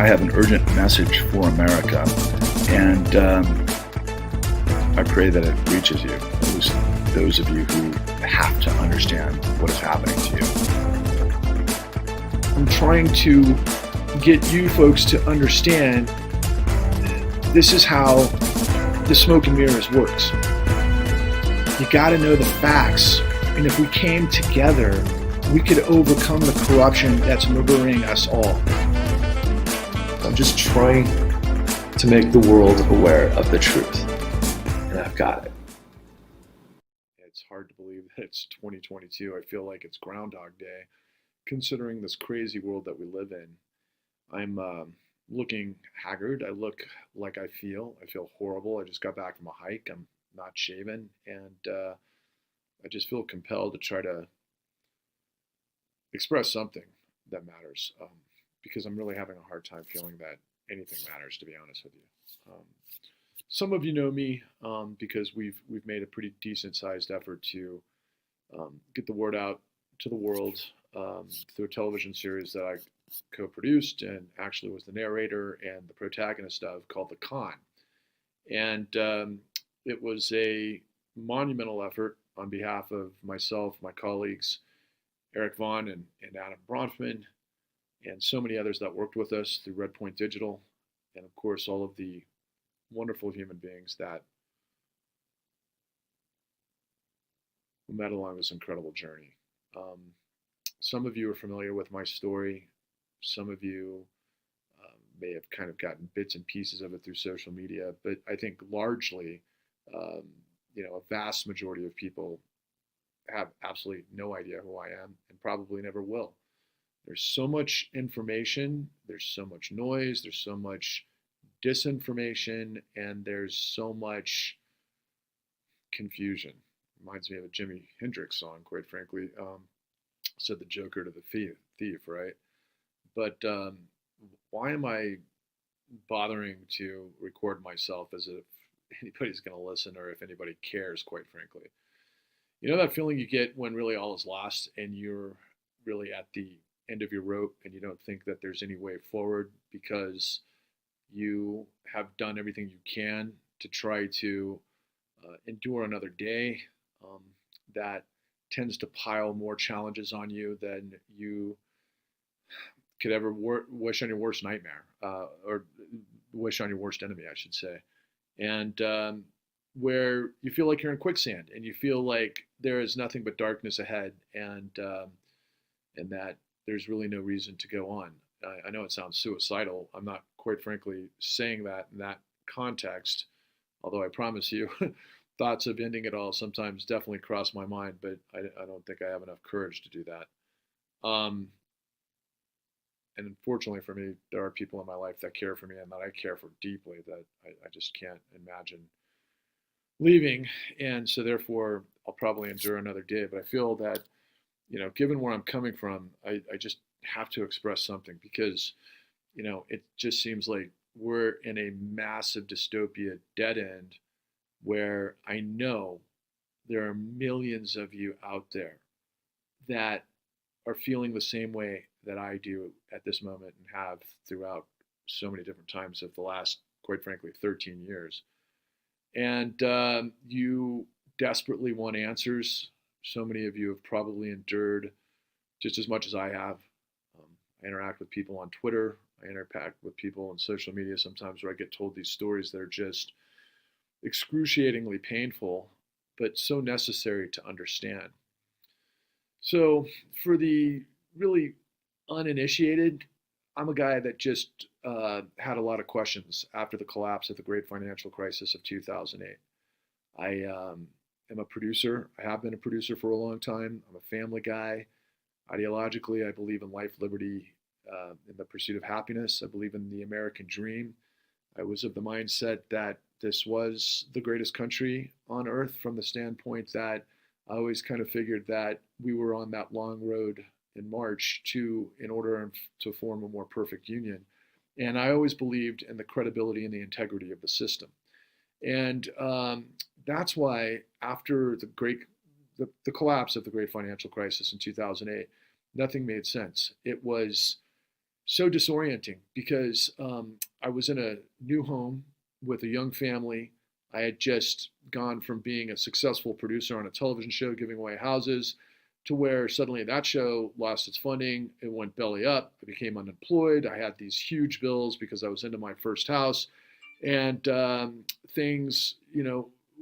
I have an urgent message for America, and I pray that it reaches you, at least those of you who have to understand what is happening to you. I'm trying to get you folks to understand this is how the smoke and mirrors works. You got to know the facts, and if we came together, we could overcome the corruption that's murdering us all. I'm just trying to make the world aware of the truth, and I've got it. It's hard to believe that it's 2022. I feel like it's Groundhog Day, considering this crazy world that we live in. I'm looking haggard. I look like I feel horrible. I just got back from a hike. I'm not shaven, and I just feel compelled to try to express something that matters, because I'm really having a hard time feeling that anything matters, to be honest with you. Some of you know me because we've made a pretty decent sized effort to get the word out to the world through a television series that I co-produced and actually was the narrator and the protagonist of, called The Con. And it was a monumental effort on behalf of myself, my colleagues, Eric Vaughn and Adam Bronfman, and so many others that worked with us through Redpoint Digital, and of course all of the wonderful human beings that met along this incredible journey. Some of you are familiar with my story. Some of you may have kind of gotten bits and pieces of it through social media, but I think largely, a vast majority of people have absolutely no idea who I am and probably never will. There's so much information, there's so much noise, there's so much disinformation, and there's so much confusion. Reminds me of a Jimi Hendrix song, quite frankly. Said the Joker to the thief, right? But why am I bothering to record myself as if anybody's going to listen or if anybody cares, quite frankly? You know that feeling you get when really all is lost and you're really at the end of your rope and you don't think that there's any way forward because you have done everything you can to try to endure another day. That tends to pile more challenges on you than you could ever wish on your worst nightmare, or wish on your worst enemy, I should say. And where you feel like you're in quicksand and you feel like there is nothing but darkness ahead, and that there's really no reason to go on. I know it sounds suicidal. I'm not, quite frankly, saying that in that context, although I promise you, thoughts of ending it all sometimes definitely cross my mind, but I don't think I have enough courage to do that. And unfortunately for me, there are people in my life that care for me and that I care for deeply that I just can't imagine leaving. And so therefore, I'll probably endure another day. But I feel that, given where I'm coming from, I just have to express something because, it just seems like we're in a massive dystopia dead end where I know there are millions of you out there that are feeling the same way that I do at this moment and have throughout so many different times of the last, quite frankly, 13 years. And you desperately want answers. So many of you have probably endured just as much as I have. I interact with people on Twitter. I interact with people on social media sometimes where I get told these stories that are just excruciatingly painful, but so necessary to understand. So for the really uninitiated, I'm a guy that just had a lot of questions after the collapse of the great financial crisis of 2008. I am a producer. I have been a producer for a long time. I'm a family guy. Ideologically, I believe in life, liberty, in the pursuit of happiness. I believe in the American dream. I was of the mindset that this was the greatest country on earth from the standpoint that I always kind of figured that we were on that long road in March in order to form a more perfect union. And I always believed in the credibility and the integrity of the system. And that's why after the collapse of the great financial crisis in 2008, nothing made sense. It was so disorienting because I was in a new home with a young family. I had just gone from being a successful producer on a television show giving away houses to where suddenly that show lost its funding. It went belly up. I became unemployed. I had these huge bills because I was into my first house, and things,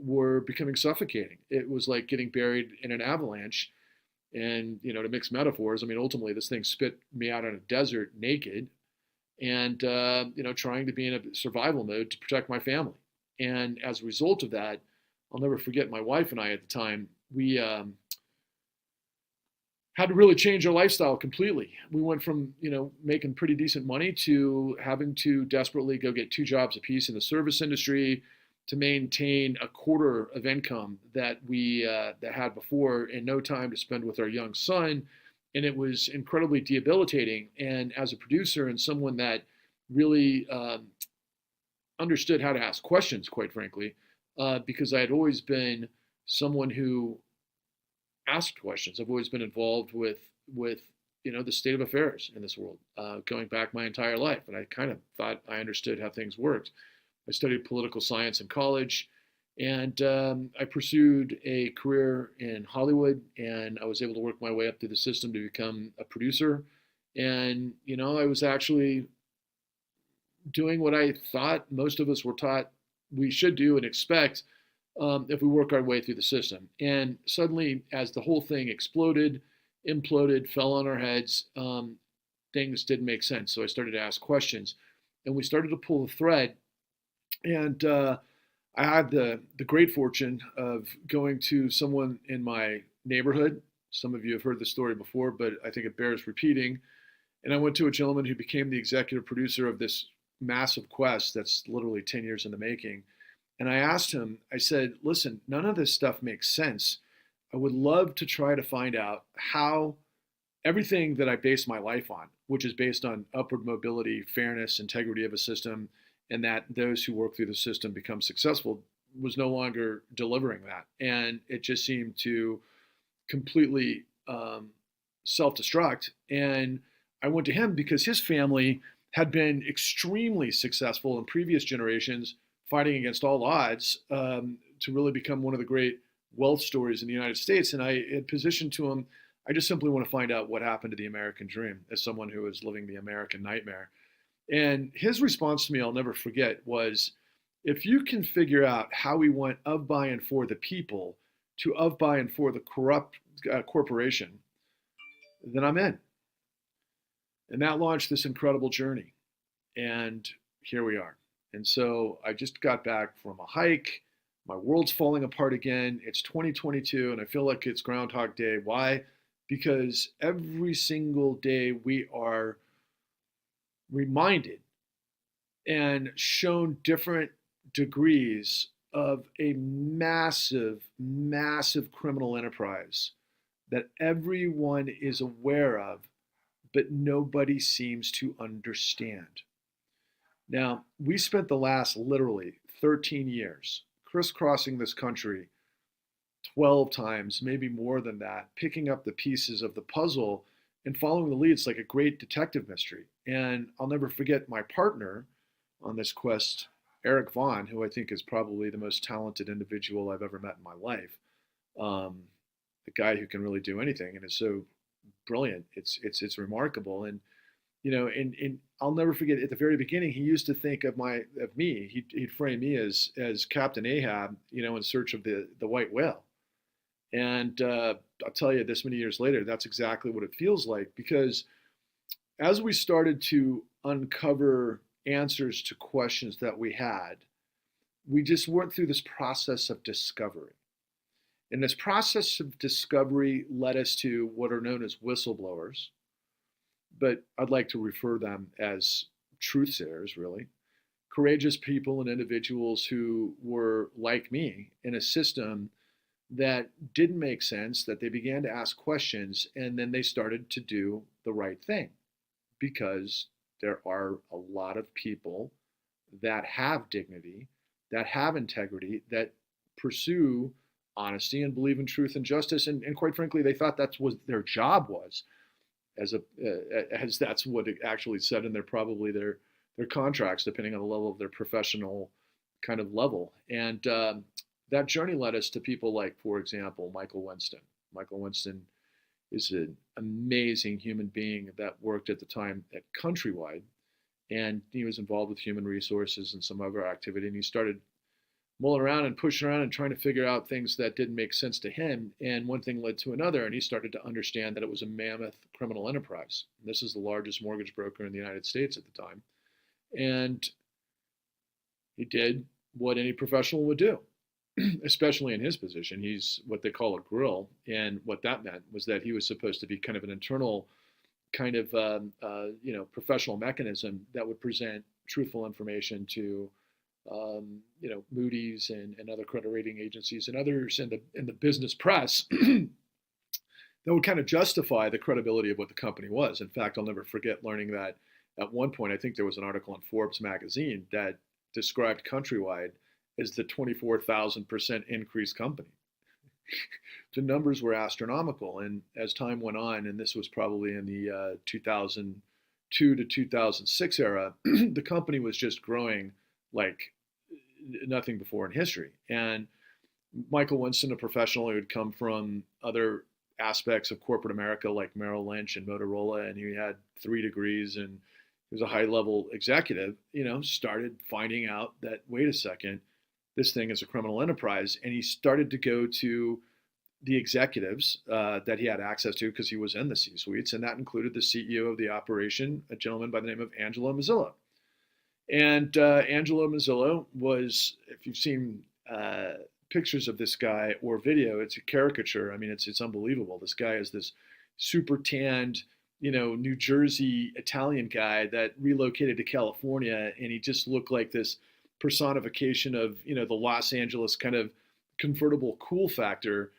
were becoming suffocating. It was like getting buried in an avalanche. And, to mix metaphors, I mean, ultimately, this thing spit me out on a desert naked and, trying to be in a survival mode to protect my family. And as a result of that, I'll never forget my wife and I at the time, we had to really change our lifestyle completely. We went from, making pretty decent money to having to desperately go get 2 jobs apiece in the service industry to maintain a quarter of income that we that had before, and no time to spend with our young son. And it was incredibly debilitating. And as a producer and someone that really understood how to ask questions, quite frankly, because I had always been someone who asked questions. I've always been involved with the state of affairs in this world, going back my entire life, and I kind of thought I understood how things worked. I studied political science in college, and I pursued a career in Hollywood, and I was able to work my way up through the system to become a producer. And I was actually doing what I thought most of us were taught we should do and expect if we work our way through the system. And suddenly, as the whole thing exploded, imploded, fell on our heads, things didn't make sense. So I started to ask questions, and we started to pull the thread. And I had the great fortune of going to someone in my neighborhood. Some of you have heard the story before, but I think it bears repeating. And I went to a gentleman who became the executive producer of this massive quest that's literally 10 years in the making. And I asked him, I said, listen, none of this stuff makes sense. I would love to try to find out how everything that I base my life on, which is based on upward mobility, fairness, integrity of a system, and that those who work through the system become successful, was no longer delivering that. And it just seemed to completely self-destruct. And I went to him because his family had been extremely successful in previous generations, fighting against all odds to really become one of the great wealth stories in the United States. And I had positioned to him, I just simply want to find out what happened to the American dream as someone who is living the American nightmare. And his response to me, I'll never forget, was, if you can figure out how we went of, by, and for the people to of, by, and for the corrupt corporation, then I'm in. And that launched this incredible journey. And here we are. And so I just got back from a hike. My world's falling apart again. It's 2022, and I feel like it's Groundhog Day. Why? Because every single day we are reminded and shown different degrees of a massive, massive criminal enterprise that everyone is aware of, but nobody seems to understand. Now, we spent the last literally 13 years crisscrossing this country 12 times, maybe more than that, picking up the pieces of the puzzle and following the leads like a great detective mystery. And I'll never forget my partner on this quest, Eric Vaughn, who I think is probably the most talented individual I've ever met in my life. The guy who can really do anything and is so brilliant. It's remarkable. And and I'll never forget, at the very beginning, he used to think of me. He'd frame me as Captain Ahab, in search of the white whale. And I'll tell you, this many years later, that's exactly what it feels like, because as we started to uncover answers to questions that we had, we just went through this process of discovery. And this process of discovery led us to what are known as whistleblowers, but I'd like to refer them as truthsayers, really. Courageous people and individuals who were like me in a system that didn't make sense, that they began to ask questions, and then they started to do the right thing, because there are a lot of people that have dignity, that have integrity, that pursue honesty and believe in truth and justice. And quite frankly, they thought that's what their job was. as that's what it actually said in their contracts, depending on the level of their professional kind of level. And that journey led us to people like, for example, Michael Winston. Michael Winston is an amazing human being that worked at the time at Countrywide, and he was involved with human resources and some other activity. And he started mulling around and pushing around and trying to figure out things that didn't make sense to him. And one thing led to another, and he started to understand that it was a mammoth criminal enterprise. And this is the largest mortgage broker in the United States at the time. And he did what any professional would do, especially in his position. He's what they call a grill. And what that meant was that he was supposed to be kind of an internal kind of professional mechanism that would present truthful information to Moody's and other credit rating agencies and others in the business press that would kind of justify the credibility of what the company was. In fact, I'll never forget learning that at one point, I think there was an article in Forbes magazine that described Countrywide as the 24,000% increase company. The numbers were astronomical, and as time went on, and this was probably in the 2002 to 2006 era, the company was just growing like nothing before in history. And Michael Winston, a professional who had come from other aspects of corporate America like Merrill Lynch and Motorola, and he had 3 degrees and he was a high-level executive, started finding out that, wait a second, this thing is a criminal enterprise. And he started to go to the executives that he had access to because he was in the C-suites, and that included the CEO of the operation, a gentleman by the name of Angelo Mazzillo. And Angelo Mazzillo was, if you've seen pictures of this guy or video, it's a caricature. I mean, it's unbelievable. This guy is this super tanned, New Jersey Italian guy that relocated to California, and he just looked like this personification of, the Los Angeles kind of convertible cool factor,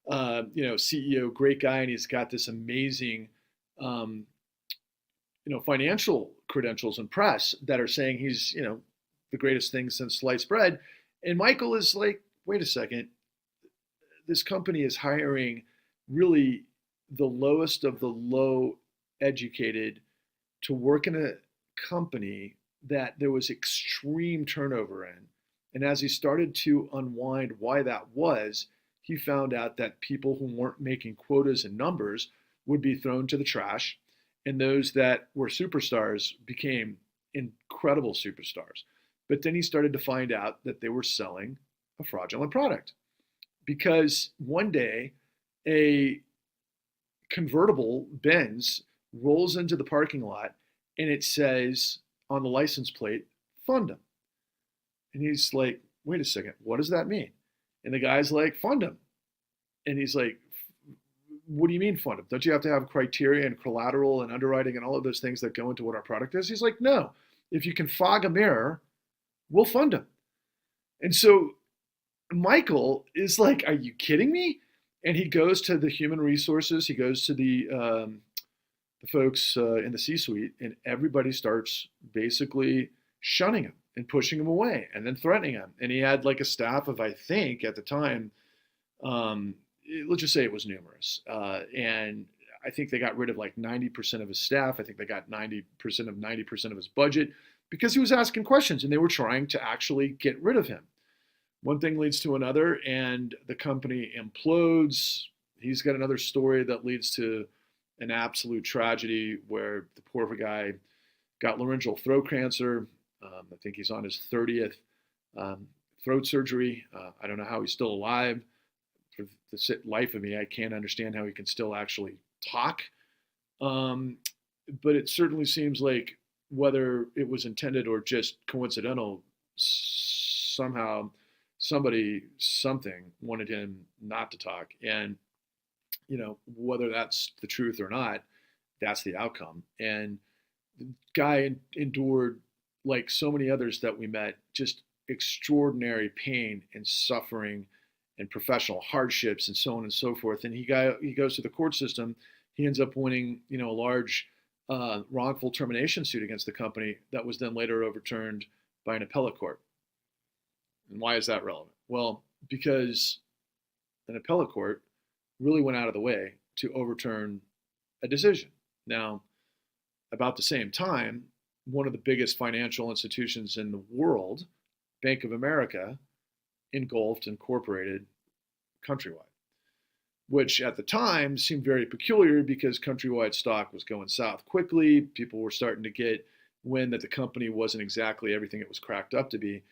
CEO, great guy, and he's got this amazing, financial credentials and press that are saying he's, the greatest thing since sliced bread. And Michael is like, wait a second, this company is hiring really the lowest of the low educated to work in a company that there was extreme turnover in. And as he started to unwind why that was, he found out that people who weren't making quotas and numbers would be thrown to the trash, and those that were superstars became incredible superstars. But then he started to find out that they were selling a fraudulent product, because one day a convertible Benz rolls into the parking lot and it says on the license plate, fund him. And he's like, wait a second, what does that mean? And the guy's like, fund him. And he's like, what do you mean fund him? Don't you have to have criteria and collateral and underwriting and all of those things that go into what our product is? He's like, no, if you can fog a mirror, we'll fund him. And so Michael is like, are you kidding me? And he goes to the human resources, he goes to the folks in the C-suite, and everybody starts basically shunning him and pushing him away and then threatening him. And he had like a staff of, I think at the time, let's just say it was numerous. And I think they got rid of like 90% of his staff. I think they got 90% of 90% of his budget because he was asking questions and they were trying to actually get rid of him. One thing leads to another and the company implodes. He's got another story that leads to an absolute tragedy where the poor guy got laryngeal throat cancer. I think he's on his 30th throat surgery. I don't know how he's still alive. For the life of me, I can't understand how he can still actually talk. But it certainly seems like whether it was intended or just coincidental, somehow something wanted him not to talk. And, whether that's the truth or not, that's the outcome. And the guy endured, like so many others that we met, just extraordinary pain and suffering and professional hardships and so on and so forth. And he goes to the court system. He ends up winning, a large wrongful termination suit against the company that was then later overturned by an appellate court. And why is that relevant? Well, because an appellate court really went out of the way to overturn a decision. Now, about the same time, one of the biggest financial institutions in the world, Bank of America, engulfed, incorporated Countrywide, which at the time seemed very peculiar because Countrywide stock was going south quickly. People were starting to get wind that the company wasn't exactly everything it was cracked up to be.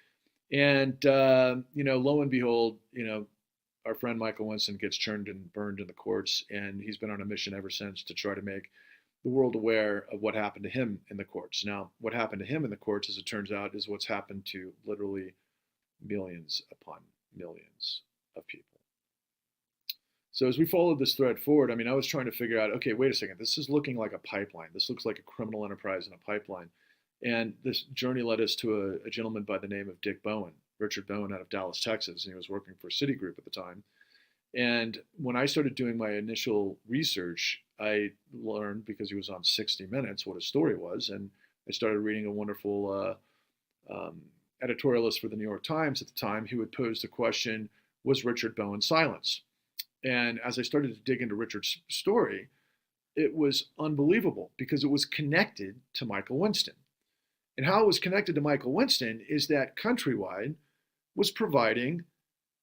And, lo and behold, our friend Michael Winston gets churned and burned in the courts, and he's been on a mission ever since to try to make the world aware of what happened to him in the courts. Now, what happened to him in the courts, as it turns out, is what's happened to literally millions upon millions of people. So as we followed this thread forward, I was trying to figure out, okay, wait a second, this is looking like a pipeline. This looks like a criminal enterprise in a pipeline. And this journey led us to a gentleman by the name of Dick Bowen, Richard Bowen, out of Dallas, Texas, and he was working for Citigroup at the time. And when I started doing my initial research, I learned, because he was on 60 Minutes, what his story was, and I started reading a wonderful editorialist for the New York Times at the time who had posed the question, was Richard Bowen silenced? And as I started to dig into Richard's story, it was unbelievable because it was connected to Michael Winston. And how it was connected to Michael Winston is that Countrywide was providing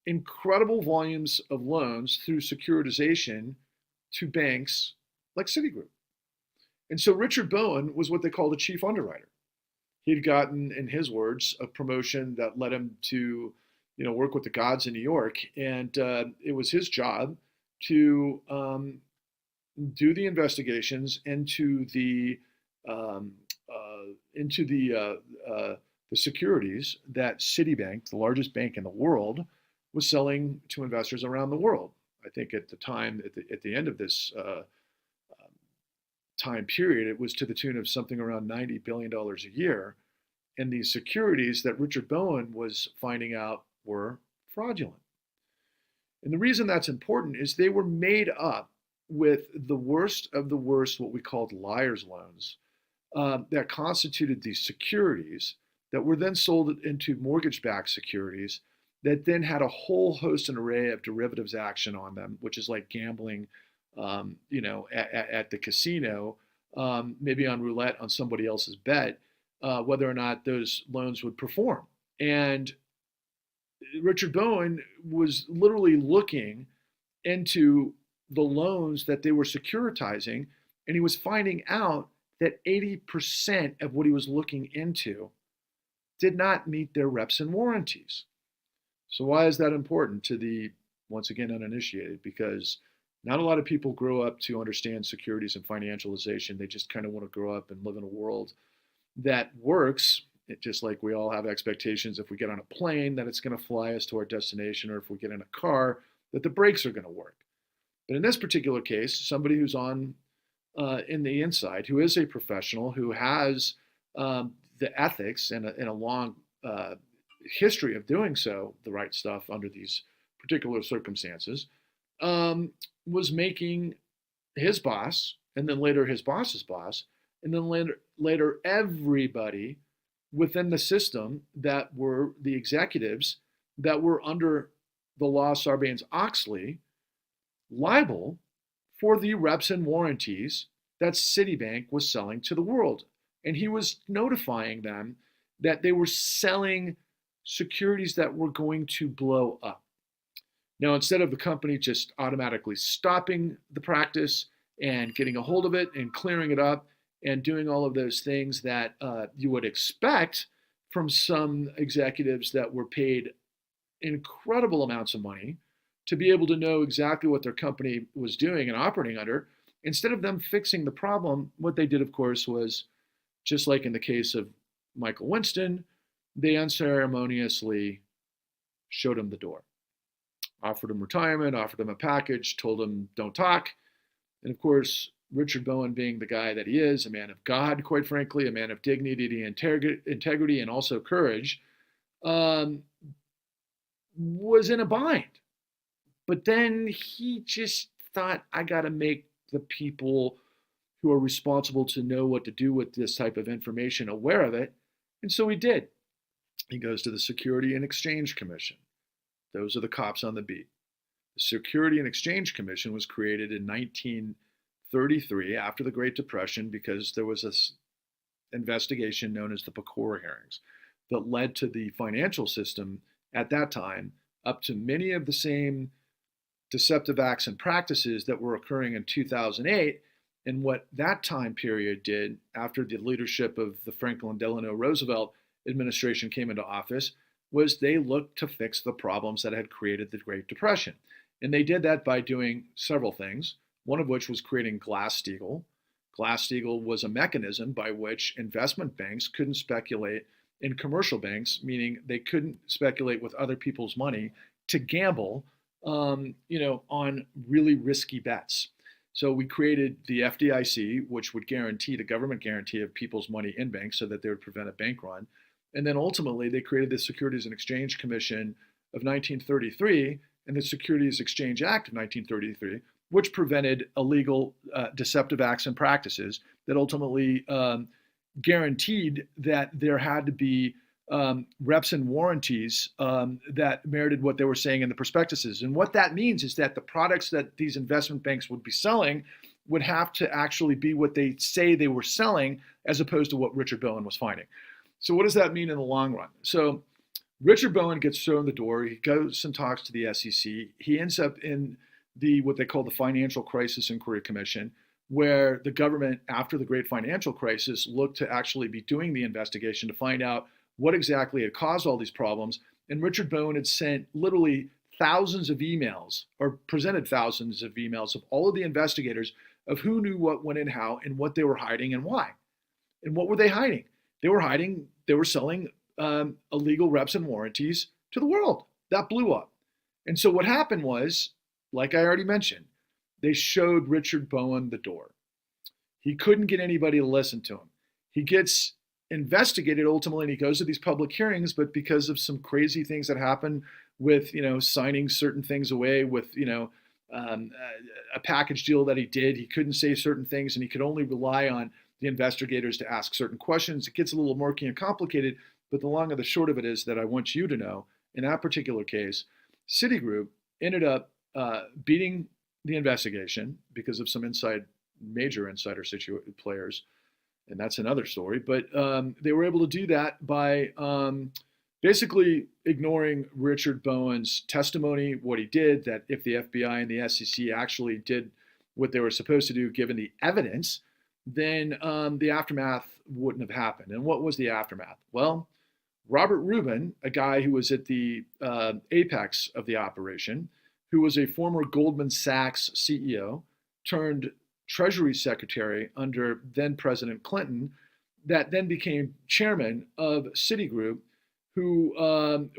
incredible volumes of loans through securitization to banks like Citigroup. And so Richard Bowen was what they called a chief underwriter. He'd gotten, in his words, a promotion that led him to work with the gods in New York. And it was his job to do the investigations into the securities that Citibank, the largest bank in the world, was selling to investors around the world. I think at the time, at the end of this time period, it was to the tune of something around $90 billion a year. And these securities that Richard Bowen was finding out were fraudulent. And the reason that's important is they were made up with the worst of the worst, what we called liar's loans, that constituted these securities that were then sold into mortgage-backed securities that then had a whole host and array of derivatives action on them, which is like gambling, at the casino, maybe on roulette on somebody else's bet, whether or not those loans would perform. And Richard Bowen was literally looking into the loans that they were securitizing, and he was finding out that 80% of what he was looking into did not meet their reps and warranties. So why is that important to the, once again, uninitiated? Because not a lot of people grow up to understand securities and financialization. They just kind of want to grow up and live in a world that works. Just like we all have expectations if we get on a plane that it's going to fly us to our destination, or if we get in a car that the brakes are going to work. But in this particular case, somebody who's on in the inside, who is a professional, who has the ethics and a long history of doing so, the right stuff under these particular circumstances, was making his boss, and then later his boss's boss, and then later everybody within the system that were the executives that were under the law Sarbanes-Oxley liable for the reps and warranties that Citibank was selling to the world. And he was notifying them that they were selling securities that were going to blow up. Now, instead of the company just automatically stopping the practice and getting a hold of it and clearing it up and doing all of those things that you would expect from some executives that were paid incredible amounts of money to be able to know exactly what their company was doing and operating under, instead of them fixing the problem, what they did, of course, was, just like in the case of Michael Winston, they unceremoniously showed him the door, offered him retirement, offered him a package, told him don't talk. And of course, Richard Bowen, being the guy that he is, a man of God, quite frankly, a man of dignity and integrity and also courage, was in a bind. But then he just thought, I got to make the people who are responsible to know what to do with this type of information aware of it. And so he did. He goes to the Security and Exchange Commission. Those are the cops on the beat. The Security and Exchange Commission was created in 19 1933, after the Great Depression, because there was this investigation known as the Pecora hearings that led to the financial system at that time up to many of the same deceptive acts and practices that were occurring in 2008. And what that time period did after the leadership of the Franklin Delano Roosevelt administration came into office was they looked to fix the problems that had created the Great Depression. And they did that by doing several things, one of which was creating Glass-Steagall. Glass-Steagall was a mechanism by which investment banks couldn't speculate in commercial banks, meaning they couldn't speculate with other people's money to gamble, on really risky bets. So we created the FDIC, which would guarantee the government guarantee of people's money in banks so that they would prevent a bank run. And then ultimately they created the Securities and Exchange Commission of 1933 and the Securities Exchange Act of 1933, which prevented illegal deceptive acts and practices that ultimately guaranteed that there had to be reps and warranties that merited what they were saying in the prospectuses. And what that means is that the products that these investment banks would be selling would have to actually be what they say they were selling as opposed to what Richard Bowen was finding. So what does that mean in the long run? So Richard Bowen gets thrown the door. He goes and talks to the SEC. He ends up in what they call the Financial Crisis Inquiry Commission, where the government, after the great financial crisis, looked to actually be doing the investigation to find out what exactly had caused all these problems. And Richard Bowen had sent literally thousands of emails, or presented thousands of emails of all of the investigators of who knew what, when, and how, and what they were hiding and why. And what were they hiding? They were selling illegal reps and warranties to the world. That blew up. And so what happened was, like I already mentioned, they showed Richard Bowen the door. He couldn't get anybody to listen to him. He gets investigated ultimately, and he goes to these public hearings, but because of some crazy things that happen with, signing certain things away with, a package deal that he did, he couldn't say certain things, and he could only rely on the investigators to ask certain questions. It gets a little murky and complicated, but the long and the short of it is that I want you to know, in that particular case, Citigroup ended up beating the investigation because of some major insider players, and that's another story. But they were able to do that by basically ignoring Richard Bowen's testimony, what he did, that if the FBI and the SEC actually did what they were supposed to do, given the evidence, then the aftermath wouldn't have happened. And what was the aftermath? Well, Robert Rubin, a guy who was at the apex of the operation, who was a former Goldman Sachs CEO turned Treasury Secretary under then President Clinton, that then became chairman of Citigroup, who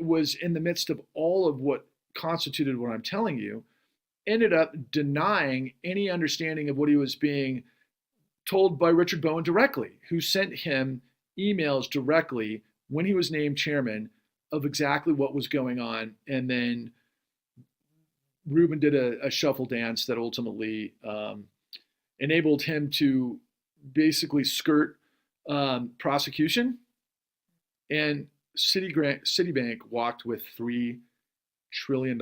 was in the midst of all of what constituted what I'm telling you, ended up denying any understanding of what he was being told by Richard Bowen directly, who sent him emails directly when he was named chairman of exactly what was going on. And then Rubin did a shuffle dance that ultimately enabled him to basically skirt prosecution. And Citibank walked with $3 trillion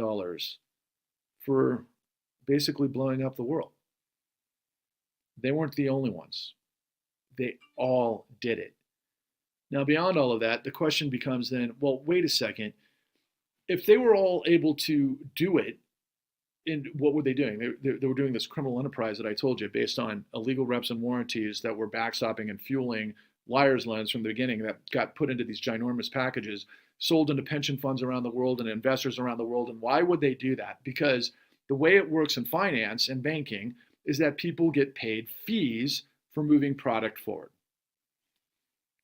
for basically blowing up the world. They weren't the only ones. They all did it. Now, beyond all of that, the question becomes then, well, wait a second. If they were all able to do it, and what were they doing? They were doing this criminal enterprise that I told you, based on illegal reps and warranties that were backstopping and fueling liar's loans from the beginning that got put into these ginormous packages, sold into pension funds around the world and investors around the world. And why would they do that? Because the way it works in finance and banking is that people get paid fees for moving product forward.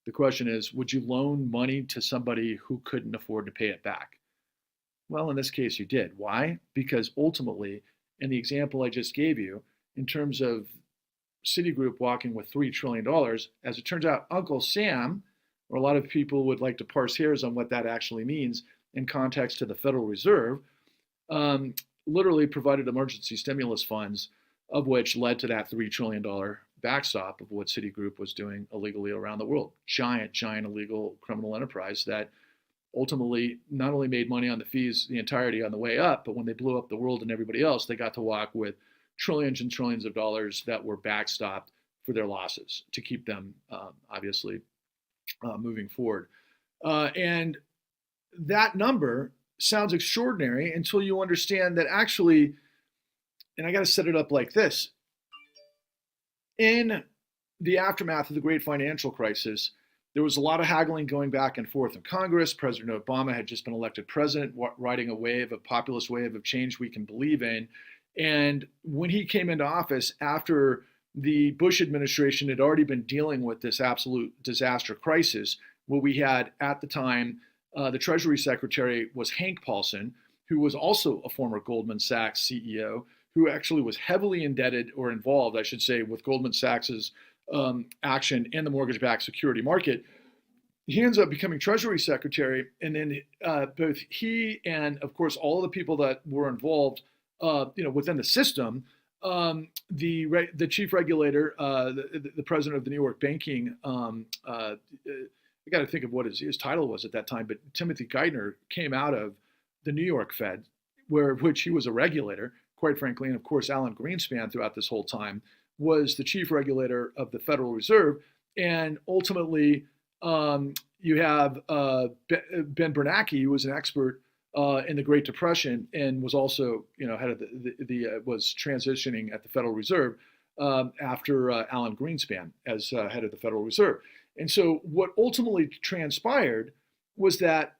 The question is, would you loan money to somebody who couldn't afford to pay it back? Well, in this case, you did. Why? Because ultimately, in the example I just gave you, in terms of Citigroup walking with $3 trillion, as it turns out, Uncle Sam, or a lot of people would like to parse hairs on what that actually means in context to the Federal Reserve, literally provided emergency stimulus funds, of which led to that $3 trillion backstop of what Citigroup was doing illegally around the world. Giant illegal criminal enterprise that ultimately not only made money on the fees the entirety on the way up, but when they blew up the world and everybody else, they got to walk with trillions and trillions of dollars that were backstopped for their losses to keep them obviously moving forward. And that number sounds extraordinary until you understand that actually, and I got to set it up like this. In the aftermath of the great financial crisis, there was a lot of haggling going back and forth in Congress. President Obama had just been elected president, riding a populist wave of change we can believe in. And when he came into office after the Bush administration had already been dealing with this absolute disaster crisis, what we had at the time, the Treasury Secretary was Hank Paulson, who was also a former Goldman Sachs CEO, who actually was heavily indebted or involved, I should say, with Goldman Sachs's action in the mortgage-backed security market. He ends up becoming Treasury Secretary, and then both he and, of course, all of the people that were involved, within the system, the chief regulator, the president of the New York banking, I got to think of what his title was at that time, but Timothy Geithner came out of the New York Fed, which he was a regulator, quite frankly, and of course Alan Greenspan throughout this whole time was the chief regulator of the Federal Reserve, and ultimately you have Ben Bernanke, who was an expert in the Great Depression and was also head of was transitioning at the Federal Reserve after Alan Greenspan as head of the Federal Reserve. And so what ultimately transpired was that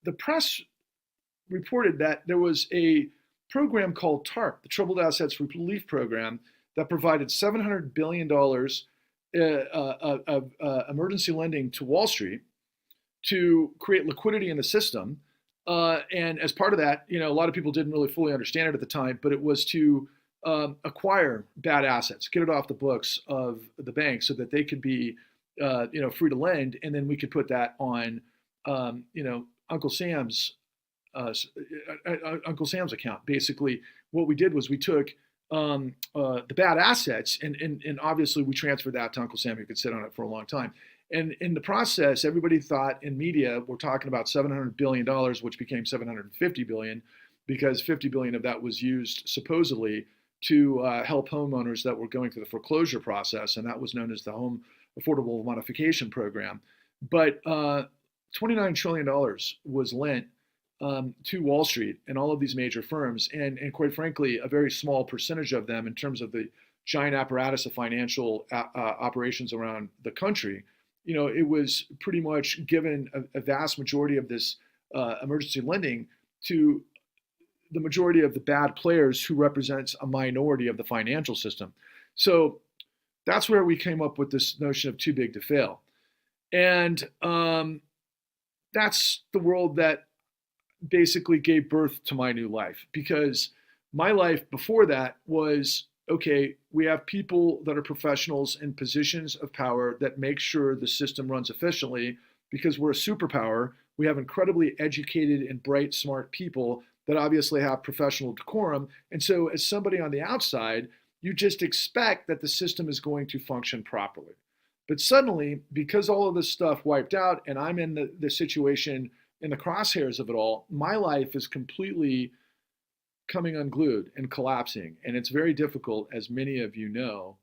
the press reported that there was a program called TARP, the Troubled Assets Relief Program, that provided $700 billion of emergency lending to Wall Street to create liquidity in the system. And as part of that, a lot of people didn't really fully understand it at the time, but it was to acquire bad assets, get it off the books of the bank so that they could be, free to lend. And then we could put that on, Uncle Sam's account. Basically, what we did was we took the bad assets and obviously we transferred that to Uncle Sam, who could sit on it for a long time. And in the process, everybody thought in media, we're talking about $700 billion, which became $750 billion, because $50 billion of that was used supposedly to help homeowners that were going through the foreclosure process, and that was known as the Home Affordable Modification Program. But $29 trillion was lent to Wall Street and all of these major firms, and quite frankly, a very small percentage of them in terms of the giant apparatus of financial operations around the country. It was pretty much given a vast majority of this emergency lending to the majority of the bad players who represents a minority of the financial system. So that's where we came up with this notion of too big to fail. And that's the world that basically gave birth to my new life, because my life before that was, okay, we have people that are professionals in positions of power that make sure the system runs efficiently because we're a superpower. We have incredibly educated and bright, smart people that obviously have professional decorum. And so as somebody on the outside, you just expect that the system is going to function properly. But suddenly, because all of this stuff wiped out and I'm in the situation in the crosshairs of it all, my life is completely coming unglued and collapsing. And it's very difficult, as many of you know.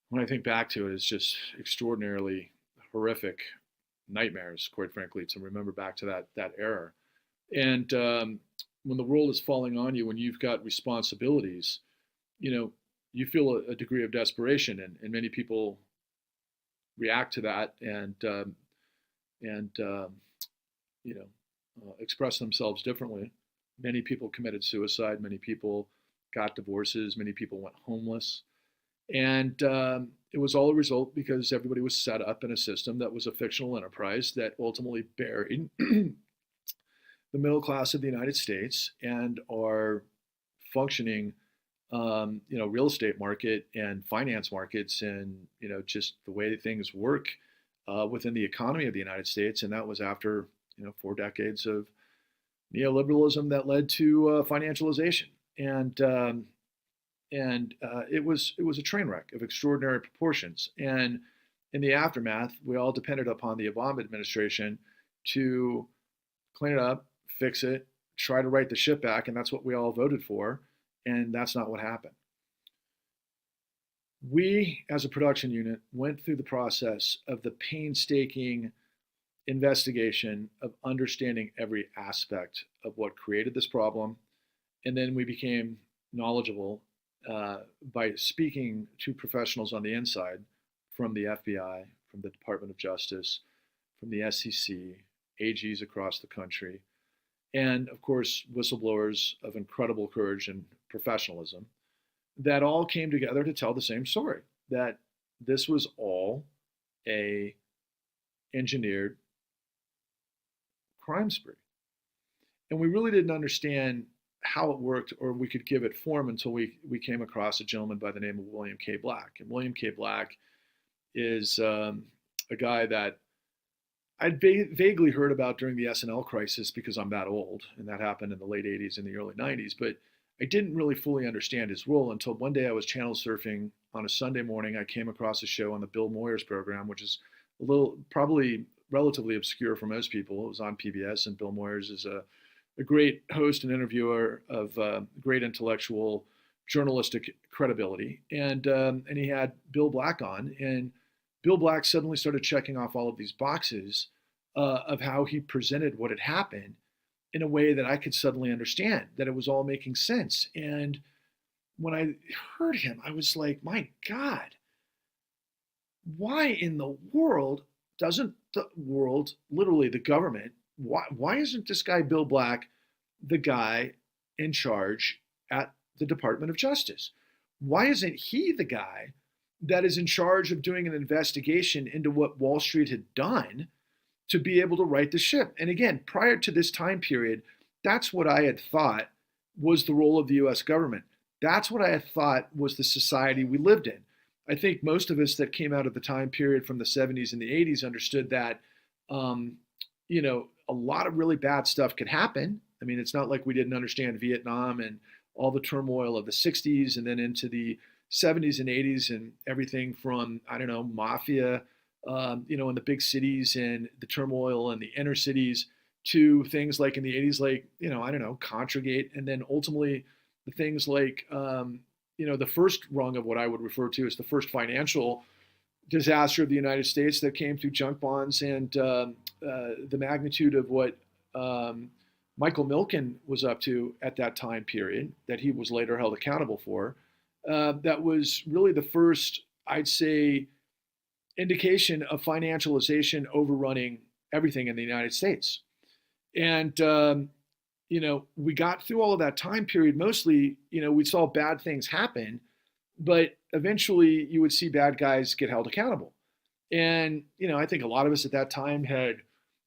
When I think back to it, it's just extraordinarily horrific nightmares, quite frankly, to remember back to that era. And when the world is falling on you, when you've got responsibilities, you feel a degree of desperation, and many people react to that and express themselves differently. Many people committed suicide. Many people got divorces. Many people went homeless. And it was all a result because everybody was set up in a system that was a fictional enterprise that ultimately buried the middle class of the United States and our functioning, real estate market and finance markets and, just the way things work within the economy of the United States. And that was after, 4 decades of neoliberalism that led to financialization. And it was a train wreck of extraordinary proportions. And in the aftermath, we all depended upon the Obama administration to clean it up, fix it, try to right the ship back, and that's what we all voted for, and that's not what happened. We, as a production unit, went through the process of the painstaking investigation of understanding every aspect of what created this problem, and then we became knowledgeable by speaking to professionals on the inside from the FBI, from the Department of Justice, from the SEC, AGs across the country, and of course, whistleblowers of incredible courage and professionalism that all came together to tell the same story, that this was all a engineered crime spree. And we really didn't understand how it worked, or we could give it form, until we came across a gentleman by the name of William K. Black. And William K. Black is a guy that I'd vaguely heard about during the SNL crisis, because I'm that old, and that happened in the late 80s and the early 90s. But I didn't really fully understand his role until one day I was channel surfing on a Sunday morning. I came across a show on the Bill Moyers program, which is a little, probably relatively obscure for most people. It was on PBS, and Bill Moyers is a great host and interviewer of great intellectual journalistic credibility. And he had Bill Black on, and Bill Black suddenly started checking off all of these boxes of how he presented what had happened in a way that I could suddenly understand, that it was all making sense. And when I heard him, I was like, my God, why in the world doesn't the world, literally the government, why isn't this guy Bill Black the guy in charge at the Department of Justice? Why isn't he the guy that is in charge of doing an investigation into what Wall Street had done to be able to right the ship? And again, prior to this time period, that's what I had thought was the role of the US government. That's what I had thought was the society we lived in. I think most of us that came out of the time period from the 70s and the 80s understood that, a lot of really bad stuff could happen. I mean, it's not like we didn't understand Vietnam and all the turmoil of the 60s and then into the 70s and 80s, and everything from, mafia, in the big cities and the turmoil in the inner cities, to things like in the 80s, like, Contragate, and then ultimately the things like, the first rung of what I would refer to as the first financial disaster of the United States that came through junk bonds, and the magnitude of what Michael Milken was up to at that time period, that he was later held accountable for. That was really the first, I'd say, indication of financialization overrunning everything in the United States. And, we got through all of that time period. Mostly, we saw bad things happen, but eventually you would see bad guys get held accountable. And, I think a lot of us at that time had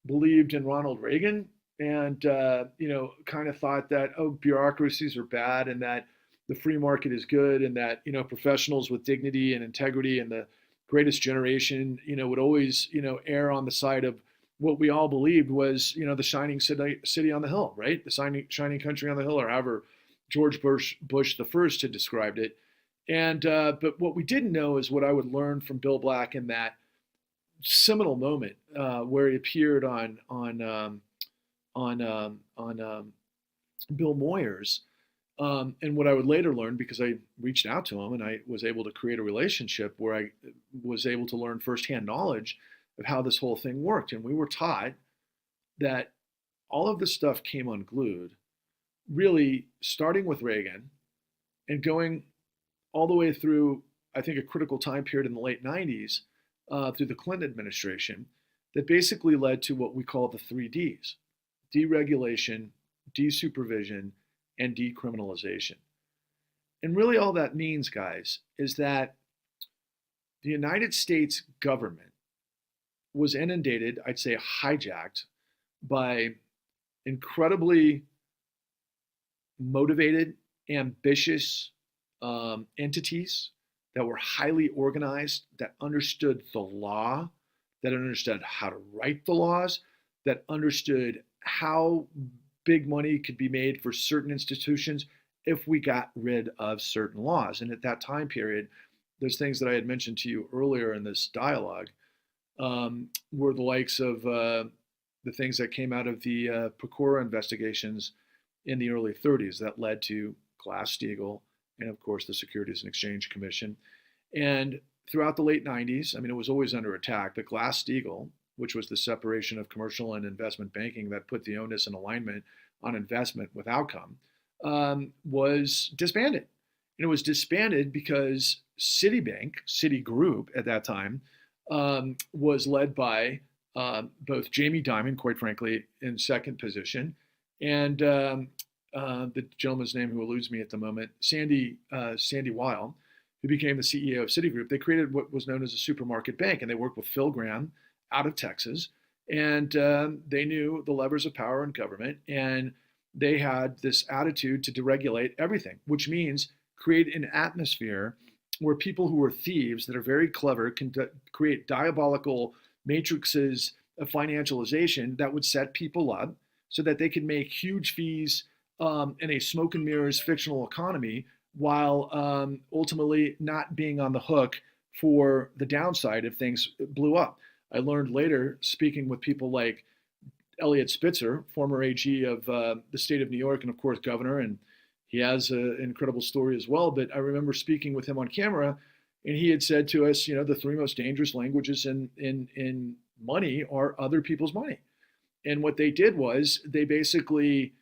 believed in Ronald Reagan, and, kind of thought that, bureaucracies are bad, and that the free market is good, and that, professionals with dignity and integrity and the greatest generation, would always, err on the side of what we all believed was, the shining city on the hill, right? The shining country on the hill, or however George Bush the first had described it. And but what we didn't know is what I would learn from Bill Black in that seminal moment where he appeared on Bill Moyers. And what I would later learn, because I reached out to him and I was able to create a relationship where I was able to learn firsthand knowledge of how this whole thing worked. And we were taught that all of this stuff came unglued, really starting with Reagan and going all the way through, I think, a critical time period in the late 90s through the Clinton administration, that basically led to what we call the 3 Ds: deregulation, desupervision, and decriminalization. And really all that means, guys, is that the United States government was inundated, I'd say hijacked, by incredibly motivated, ambitious entities that were highly organized, that understood the law, that understood how to write the laws, that understood how big money could be made for certain institutions if we got rid of certain laws. And at that time period, those things that I had mentioned to you earlier in this dialogue were the likes of the things that came out of the Pecora investigations in the early 30s that led to Glass-Steagall and, of course, the Securities and Exchange Commission. And throughout the late 90s, I mean, it was always under attack, but Glass-Steagall, which was the separation of commercial and investment banking that put the onus and alignment on investment with outcome, was disbanded. And it was disbanded because Citigroup at that time, was led by both Jamie Dimon, quite frankly, in second position, and the gentleman's name who eludes me at the moment, Sandy Weil, who became the CEO of Citigroup. They created what was known as a supermarket bank, and they worked with Phil Gramm out of Texas, and they knew the levers of power in government, and they had this attitude to deregulate everything, which means create an atmosphere where people who are thieves that are very clever can create diabolical matrices of financialization that would set people up so that they could make huge fees in a smoke and mirrors fictional economy while ultimately not being on the hook for the downside if things blew up. I learned later, speaking with people like Eliot Spitzer, former AG of the state of New York and, of course, governor, and he has an incredible story as well. But I remember speaking with him on camera, and he had said to us, the three most dangerous languages in money are other people's money. And what they did was they basically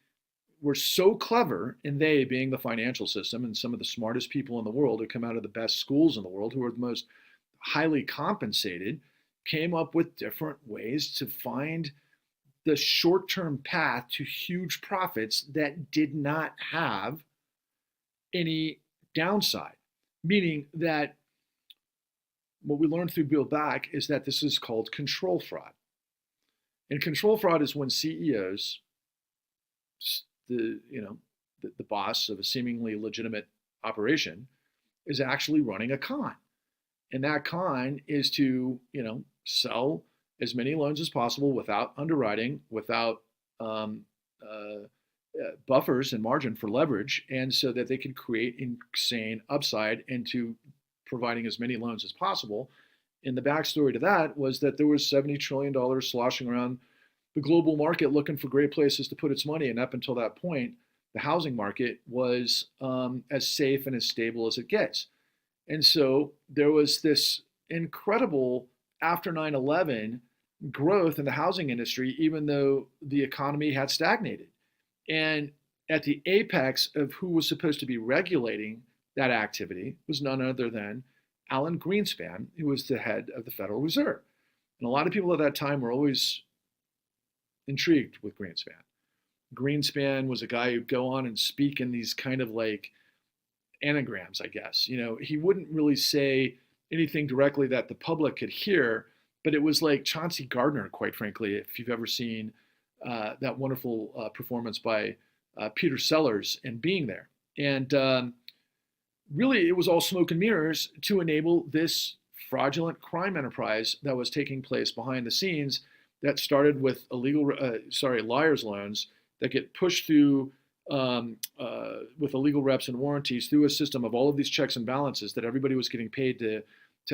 were so clever, and they being the financial system and some of the smartest people in the world who come out of the best schools in the world, who are the most highly compensated, came up with different ways to find the short-term path to huge profits that did not have any downside. Meaning that what we learned through Bill Back is that this is called control fraud. And control fraud is when CEOs, the boss of a seemingly legitimate operation, is actually running a con. And that con is to, sell as many loans as possible without underwriting, without buffers and margin for leverage, and so that they can create insane upside into providing as many loans as possible. And the backstory to that was that there was $70 trillion sloshing around the global market looking for great places to put its money. And up until that point, the housing market was as safe and as stable as it gets. And so there was this incredible, after 9/11, growth in the housing industry, even though the economy had stagnated. And at the apex of who was supposed to be regulating that activity was none other than Alan Greenspan, who was the head of the Federal Reserve. And a lot of people at that time were always intrigued with Greenspan. Greenspan was a guy who'd go on and speak in these kind of like anagrams, I guess. He wouldn't really say anything directly that the public could hear, but it was like Chauncey Gardner, quite frankly, if you've ever seen that wonderful performance by Peter Sellers and Being There. And really, it was all smoke and mirrors to enable this fraudulent crime enterprise that was taking place behind the scenes that started with liar's loans that get pushed through with illegal reps and warranties through a system of all of these checks and balances that everybody was getting paid to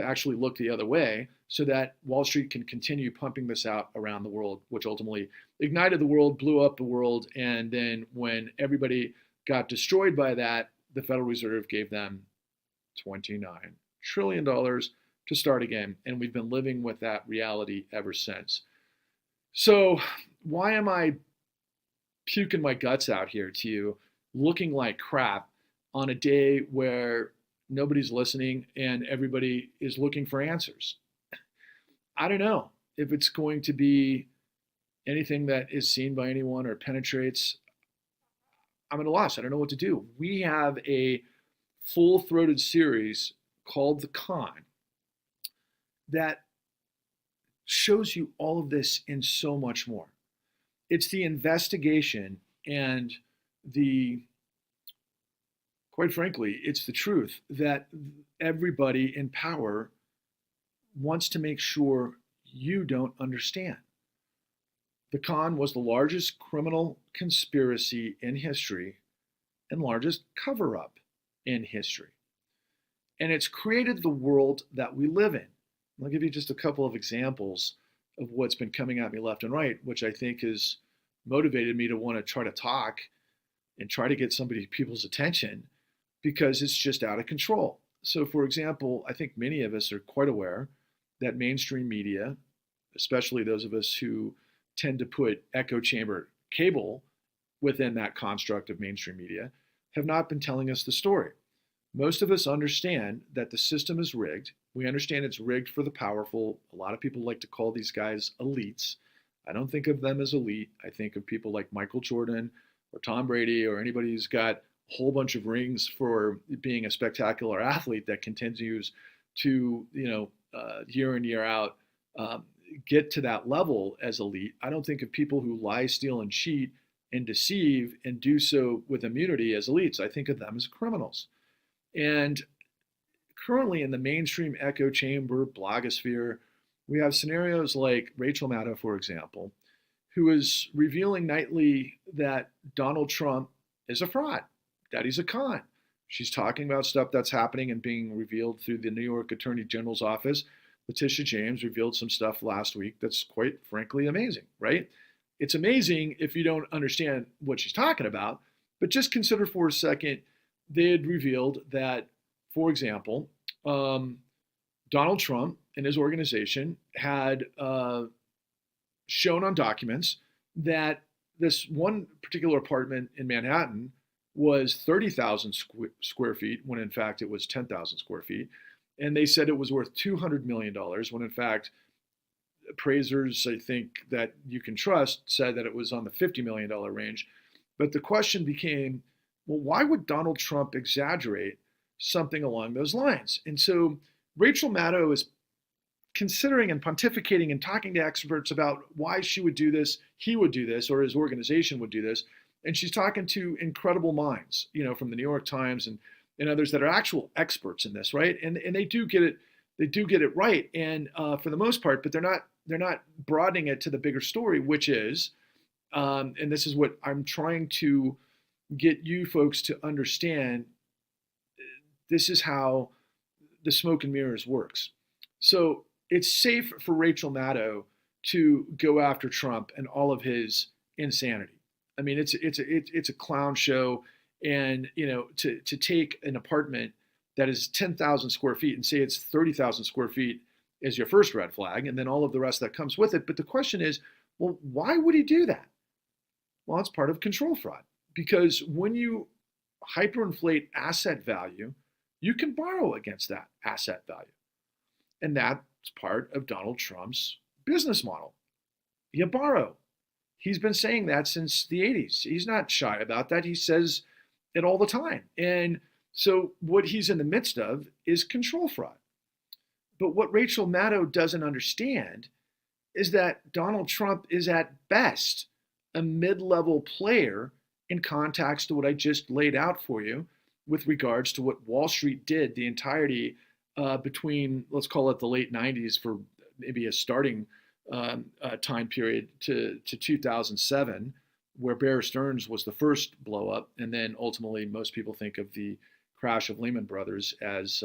actually look the other way so that Wall Street can continue pumping this out around the world, which ultimately ignited the world, blew up the world. And then when everybody got destroyed by that, the Federal Reserve gave them $29 trillion to start again. And we've been living with that reality ever since. So why am I puking my guts out here to you, looking like crap on a day where nobody's listening and everybody is looking for answers? I don't know if it's going to be anything that is seen by anyone or penetrates. I'm at a loss. I don't know what to do. We have a full-throated series called The Con that shows you all of this and so much more. It's the investigation and quite frankly, it's the truth that everybody in power wants to make sure you don't understand. The con was the largest criminal conspiracy in history and largest cover-up in history. And it's created the world that we live in. I'll give you just a couple of examples of what's been coming at me left and right, which I think has motivated me to want to try to talk and try to get people's attention because it's just out of control. So, for example, I think many of us are quite aware that mainstream media, especially those of us who tend to put echo chamber cable within that construct of mainstream media, have not been telling us the story. Most of us understand that the system is rigged. We understand it's rigged for the powerful. A lot of people like to call these guys elites. I don't think of them as elite. I think of people like Michael Jordan or Tom Brady or anybody who's got a whole bunch of rings for being a spectacular athlete that continues to, year in, year out, get to that level as elite. I don't think of people who lie, steal, and cheat and deceive and do so with immunity as elites. I think of them as criminals. And currently in the mainstream echo chamber blogosphere, we have scenarios like Rachel Maddow, for example, who is revealing nightly that Donald Trump is a fraud, that he's a con. She's talking about stuff that's happening and being revealed through the New York Attorney General's office. Letitia James revealed some stuff last week that's quite frankly amazing, right? It's amazing if you don't understand what she's talking about, but just consider for a second, they had revealed that, for example, Donald Trump and his organization had shown on documents that this one particular apartment in Manhattan was 30,000 square feet, when in fact it was 10,000 square feet. And they said it was worth $200 million, when in fact appraisers, I think, that you can trust said that it was on the $50 million range. But the question became, well, why would Donald Trump exaggerate something along those lines? And so Rachel Maddow is considering and pontificating and talking to experts about why she would do this, he would do this, or his organization would do this. And she's talking to incredible minds, from the New York Times and others that are actual experts in this, right? And they do get it right, and for the most part, but they're not broadening it to the bigger story, which is, and this is what I'm trying to get you folks to understand. This is how the smoke and mirrors works. So it's safe for Rachel Maddow to go after Trump and all of his insanity. I mean, it's a clown show, and to take an apartment that is 10,000 square feet and say it's 30,000 square feet is your first red flag, and then all of the rest that comes with it. But the question is, well, why would he do that? Well, it's part of control fraud, because when you hyperinflate asset value, you can borrow against that asset value. And that's part of Donald Trump's business model. You borrow. He's been saying that since the 80s. He's not shy about that. He says it all the time. And so what he's in the midst of is control fraud. But what Rachel Maddow doesn't understand is that Donald Trump is at best a mid-level player in context to what I just laid out for you with regards to what Wall Street did the entirety between, let's call it the late 90s for maybe a starting time period to 2007, where Bear Stearns was the first blow up. And then ultimately, most people think of the crash of Lehman Brothers as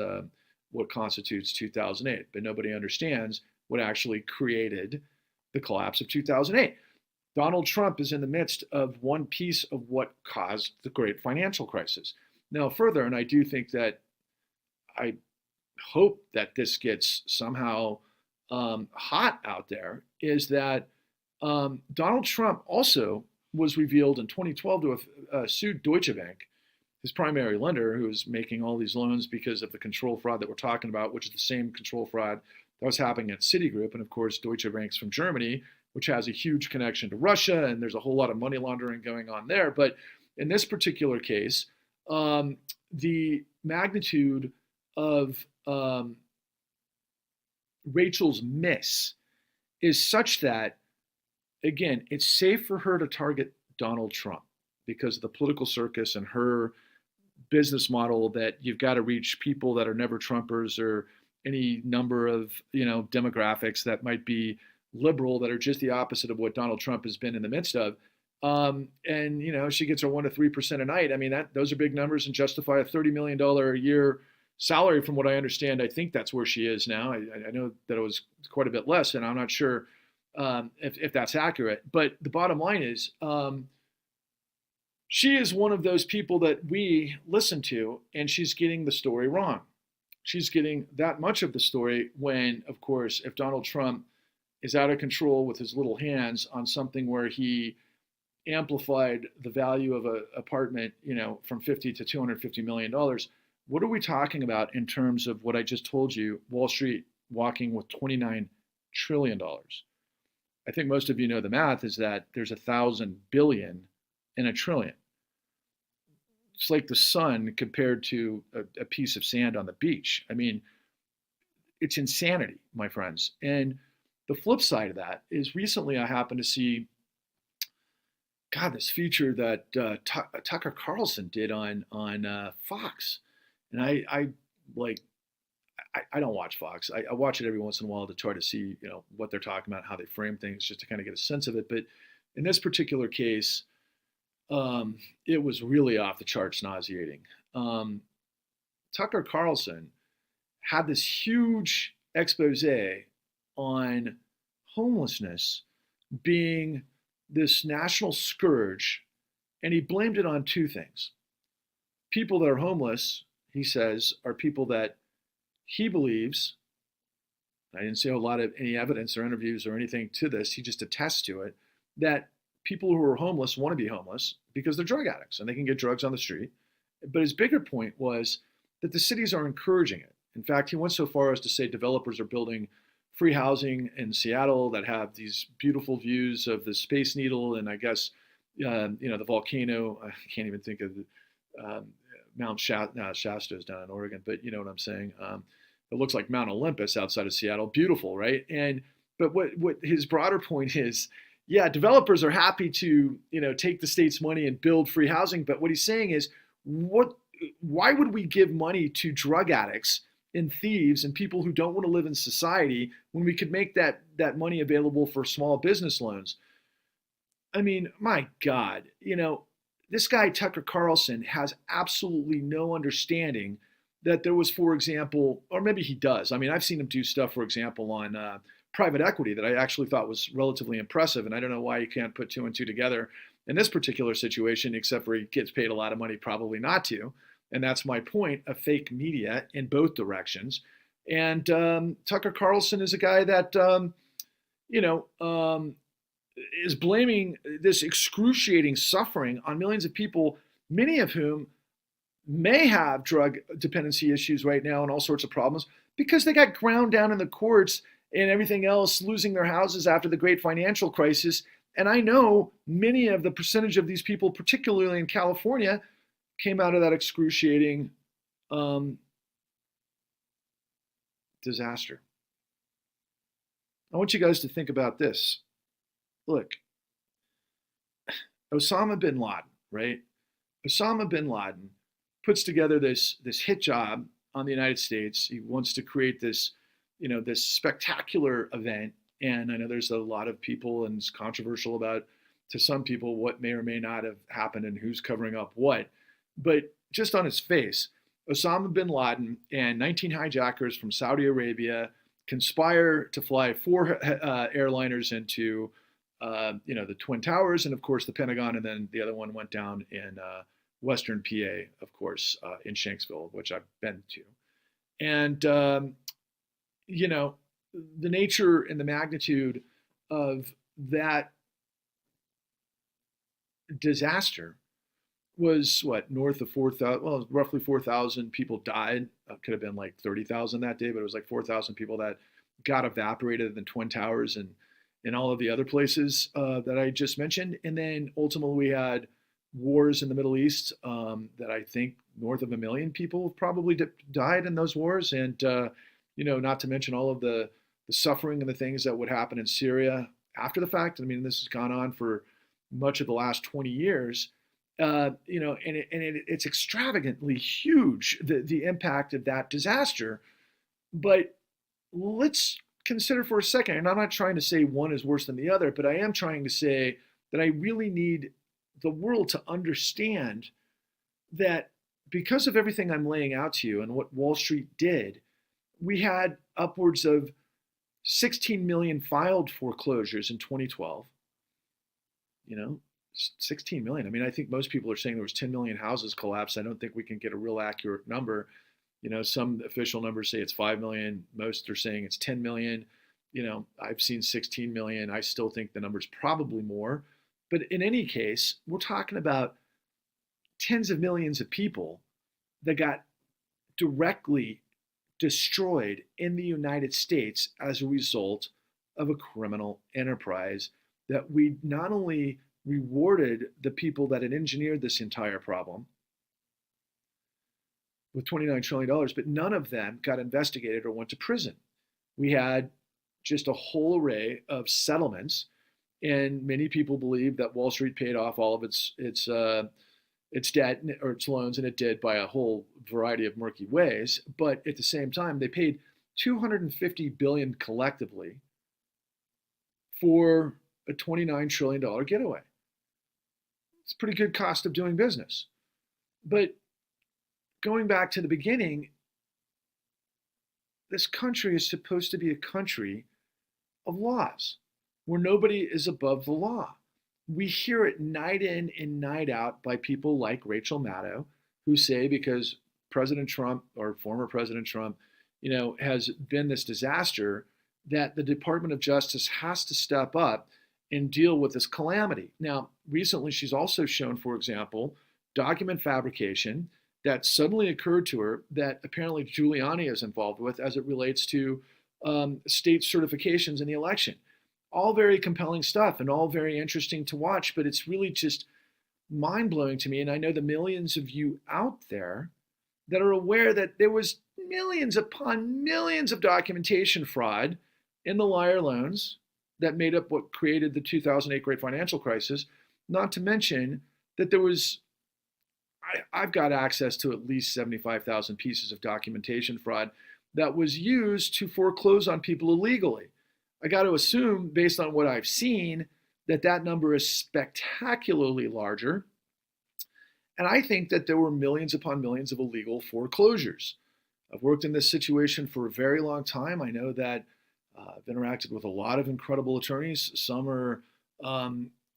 what constitutes 2008. But nobody understands what actually created the collapse of 2008. Donald Trump is in the midst of one piece of what caused the great financial crisis. Now, further, and I do think that I hope that this gets somehow hot out there, is that Donald Trump also was revealed in 2012 to have sued Deutsche Bank, his primary lender, who is making all these loans because of the control fraud that we're talking about, which is the same control fraud that was happening at Citigroup. And of course, Deutsche Bank's from Germany, which has a huge connection to Russia, and there's a whole lot of money laundering going on there. But in this particular case, the magnitude of Rachel's miss is such that, again, it's safe for her to target Donald Trump because of the political circus and her business model that you've got to reach people that are never Trumpers or any number of demographics that might be liberal that are just the opposite of what Donald Trump has been in the midst of. And she gets her 1 to 3% a night. I mean, those are big numbers and justify a $30 million a year salary, from what I understand. I think that's where she is now. I know that it was quite a bit less, and I'm not sure if that's accurate. But the bottom line is, She is one of those people that we listen to, and she's getting the story wrong. She's getting that much of the story when, of course, if Donald Trump is out of control with his little hands on something where he amplified the value of an apartment, from 50 to $250 million, what are we talking about in terms of what I just told you? Wall Street walking with $29 trillion. I think most of you know the math is that there's 1,000 billion in a trillion. It's like the sun compared to a piece of sand on the beach. I mean, it's insanity, my friends. And the flip side of that is recently I happened to see, God, this feature that Tucker Carlson did on Fox, and I like I don't watch Fox. I watch it every once in a while to try to see what they're talking about, how they frame things, just to kind of get a sense of it. But in this particular case, it was really off the charts nauseating. Tucker Carlson had this huge expose on homelessness being this national scourge, and he blamed it on two things. People that are homeless, he says, are people that he believes, I didn't see a lot of any evidence or interviews or anything to this, he just attests to it, that people who are homeless want to be homeless because they're drug addicts and they can get drugs on the street. But his bigger point was that the cities are encouraging it. In fact, he went so far as to say developers are building free housing in Seattle that have these beautiful views of the Space Needle and I guess, the volcano. I can't even think of Mount Shasta is down in Oregon, but you know what I'm saying. It looks like Mount Olympus outside of Seattle. Beautiful, right? But what his broader point is, yeah, developers are happy to take the state's money and build free housing. But what he's saying is, why would we give money to drug addicts and thieves and people who don't want to live in society when we could make that money available for small business loans? I mean, my God, this guy Tucker Carlson has absolutely no understanding that there was, for example, or maybe he does. I mean, I've seen him do stuff, for example, on private equity that I actually thought was relatively impressive, and I don't know why you can't put two and two together in this particular situation, except for he gets paid a lot of money, probably not to. And that's my point of fake media in both directions. And Tucker Carlson is a guy that, is blaming this excruciating suffering on millions of people, many of whom may have drug dependency issues right now and all sorts of problems because they got ground down in the courts and everything else, losing their houses after the great financial crisis. And I know many of the percentage of these people, particularly in California, came out of that excruciating disaster. I want you guys to think about this. Look, Osama bin Laden, right? Osama bin Laden puts together this hit job on the United States. He wants to create this, this spectacular event. And I know there's a lot of people, and it's controversial about, to some people, what may or may not have happened and who's covering up what. But just on his face, Osama bin Laden and 19 hijackers from Saudi Arabia conspire to fly 4 airliners into, the Twin Towers and, of course, the Pentagon. And then the other one went down in Western PA, of course, in Shanksville, which I've been to. And, the nature and the magnitude of that disaster was north of 4,000, well, roughly 4,000 people died. Could have been like 30,000 that day, but it was like 4,000 people that got evaporated in the Twin Towers and all of the other places that I just mentioned. And then ultimately we had wars in the Middle East that I think north of 1 million people probably died in those wars. And, not to mention all of the suffering and the things that would happen in Syria after the fact. I mean, this has gone on for much of the last 20 years. It's extravagantly huge, the impact of that disaster. But let's consider for a second, and I'm not trying to say one is worse than the other, but I am trying to say that I really need the world to understand that because of everything I'm laying out to you and what Wall Street did, we had upwards of 16 million filed foreclosures in 2012. 16 million. I mean, I think most people are saying there was 10 million houses collapsed. I don't think we can get a real accurate number. Some official numbers say it's 5 million. Most are saying it's 10 million. I've seen 16 million. I still think the number's probably more. But in any case, we're talking about tens of millions of people that got directly destroyed in the United States as a result of a criminal enterprise that we not only rewarded the people that had engineered this entire problem with $29 trillion, but none of them got investigated or went to prison. We had just a whole array of settlements, and many people believe that Wall Street paid off all of its debt or its loans, and it did by a whole variety of murky ways. But at the same time, they paid $250 billion collectively for a $29 trillion getaway. It's a pretty good cost of doing business. But going back to the beginning, this country is supposed to be a country of laws where nobody is above the law. We hear it night in and night out by people like Rachel Maddow, who say because President Trump or former President Trump, has been this disaster, that the Department of Justice has to step up and deal with this calamity. Now, recently she's also shown, for example, document fabrication that suddenly occurred to her that apparently Giuliani is involved with as it relates to state certifications in the election. All very compelling stuff and all very interesting to watch, but it's really just mind-blowing to me. And I know the millions of you out there that are aware that there was millions upon millions of documentation fraud in the liar loans that made up what created the 2008 great financial crisis, not to mention that there was, I've got access to at least 75,000 pieces of documentation fraud that was used to foreclose on people illegally. I got to assume, based on what I've seen, that that number is spectacularly larger. And I think that there were millions upon millions of illegal foreclosures. I've worked in this situation for a very long time. I know that I've interacted with a lot of incredible attorneys. Some are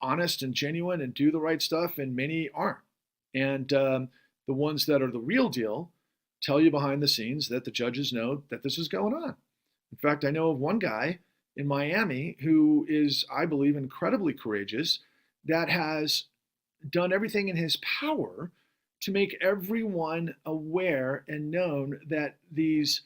honest and genuine and do the right stuff, and many aren't. And the ones that are the real deal tell you behind the scenes that the judges know that this is going on. In fact, I know of one guy in Miami who is, I believe, incredibly courageous, that has done everything in his power to make everyone aware and known that these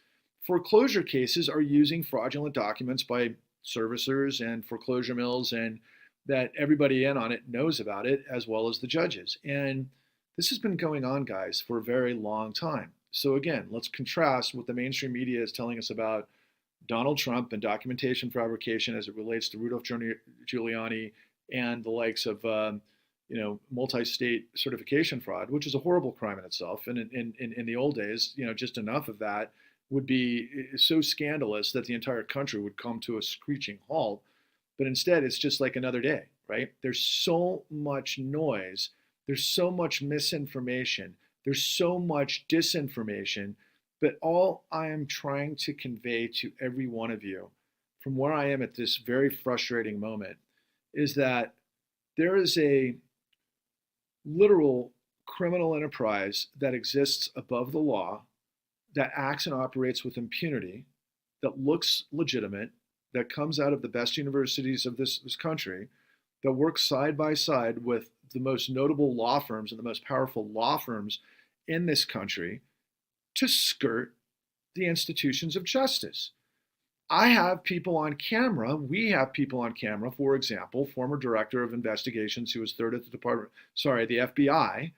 foreclosure cases are using fraudulent documents by servicers and foreclosure mills, and that everybody in on it knows about it, as well as the judges. And this has been going on, guys, for a very long time. So again, let's contrast what the mainstream media is telling us about Donald Trump and documentation fabrication as it relates to Rudolph Giuliani and the likes of multi-state certification fraud, which is a horrible crime in itself. And in the old days, just enough of that would be so scandalous that the entire country would come to a screeching halt. But instead, it's just like another day, right? There's so much noise. There's so much misinformation. There's so much disinformation. But all I am trying to convey to every one of you from where I am at this very frustrating moment is that there is a literal criminal enterprise that exists above the law, that acts and operates with impunity, that looks legitimate, that comes out of the best universities of this country, that works side by side with the most notable law firms and the most powerful law firms in this country to skirt the institutions of justice. I have people on camera, we have people on camera, for example, former director of investigations who was third at the FBI,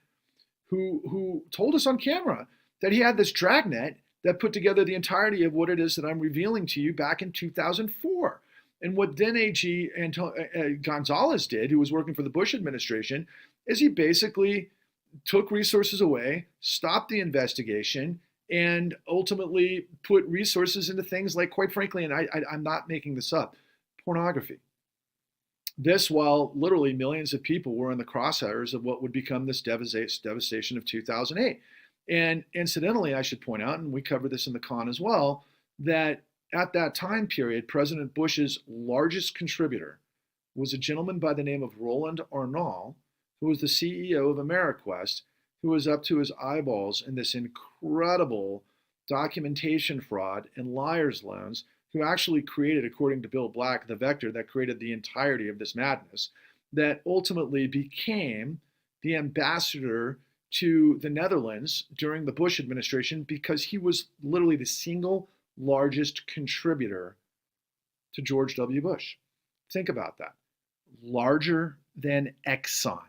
who told us on camera that he had this dragnet that put together the entirety of what it is that I'm revealing to you back in 2004. And what then AG Gonzalez did, who was working for the Bush administration, is he basically took resources away, stopped the investigation, and ultimately put resources into things like, quite frankly, and I'm not making this up, pornography. This while literally millions of people were in the crosshairs of what would become this devastation of 2008. And incidentally, I should point out, and we covered this in the con as well, that at that time period, President Bush's largest contributor was a gentleman by the name of Roland Arnault, who was the CEO of AmeriQuest, who was up to his eyeballs in this incredible documentation fraud and liar's loans, who actually created, according to Bill Black, the vector that created the entirety of this madness, that ultimately became the ambassador to the Netherlands during the Bush administration because he was literally the single largest contributor to George W. Bush. Think about that. Larger than Exxon,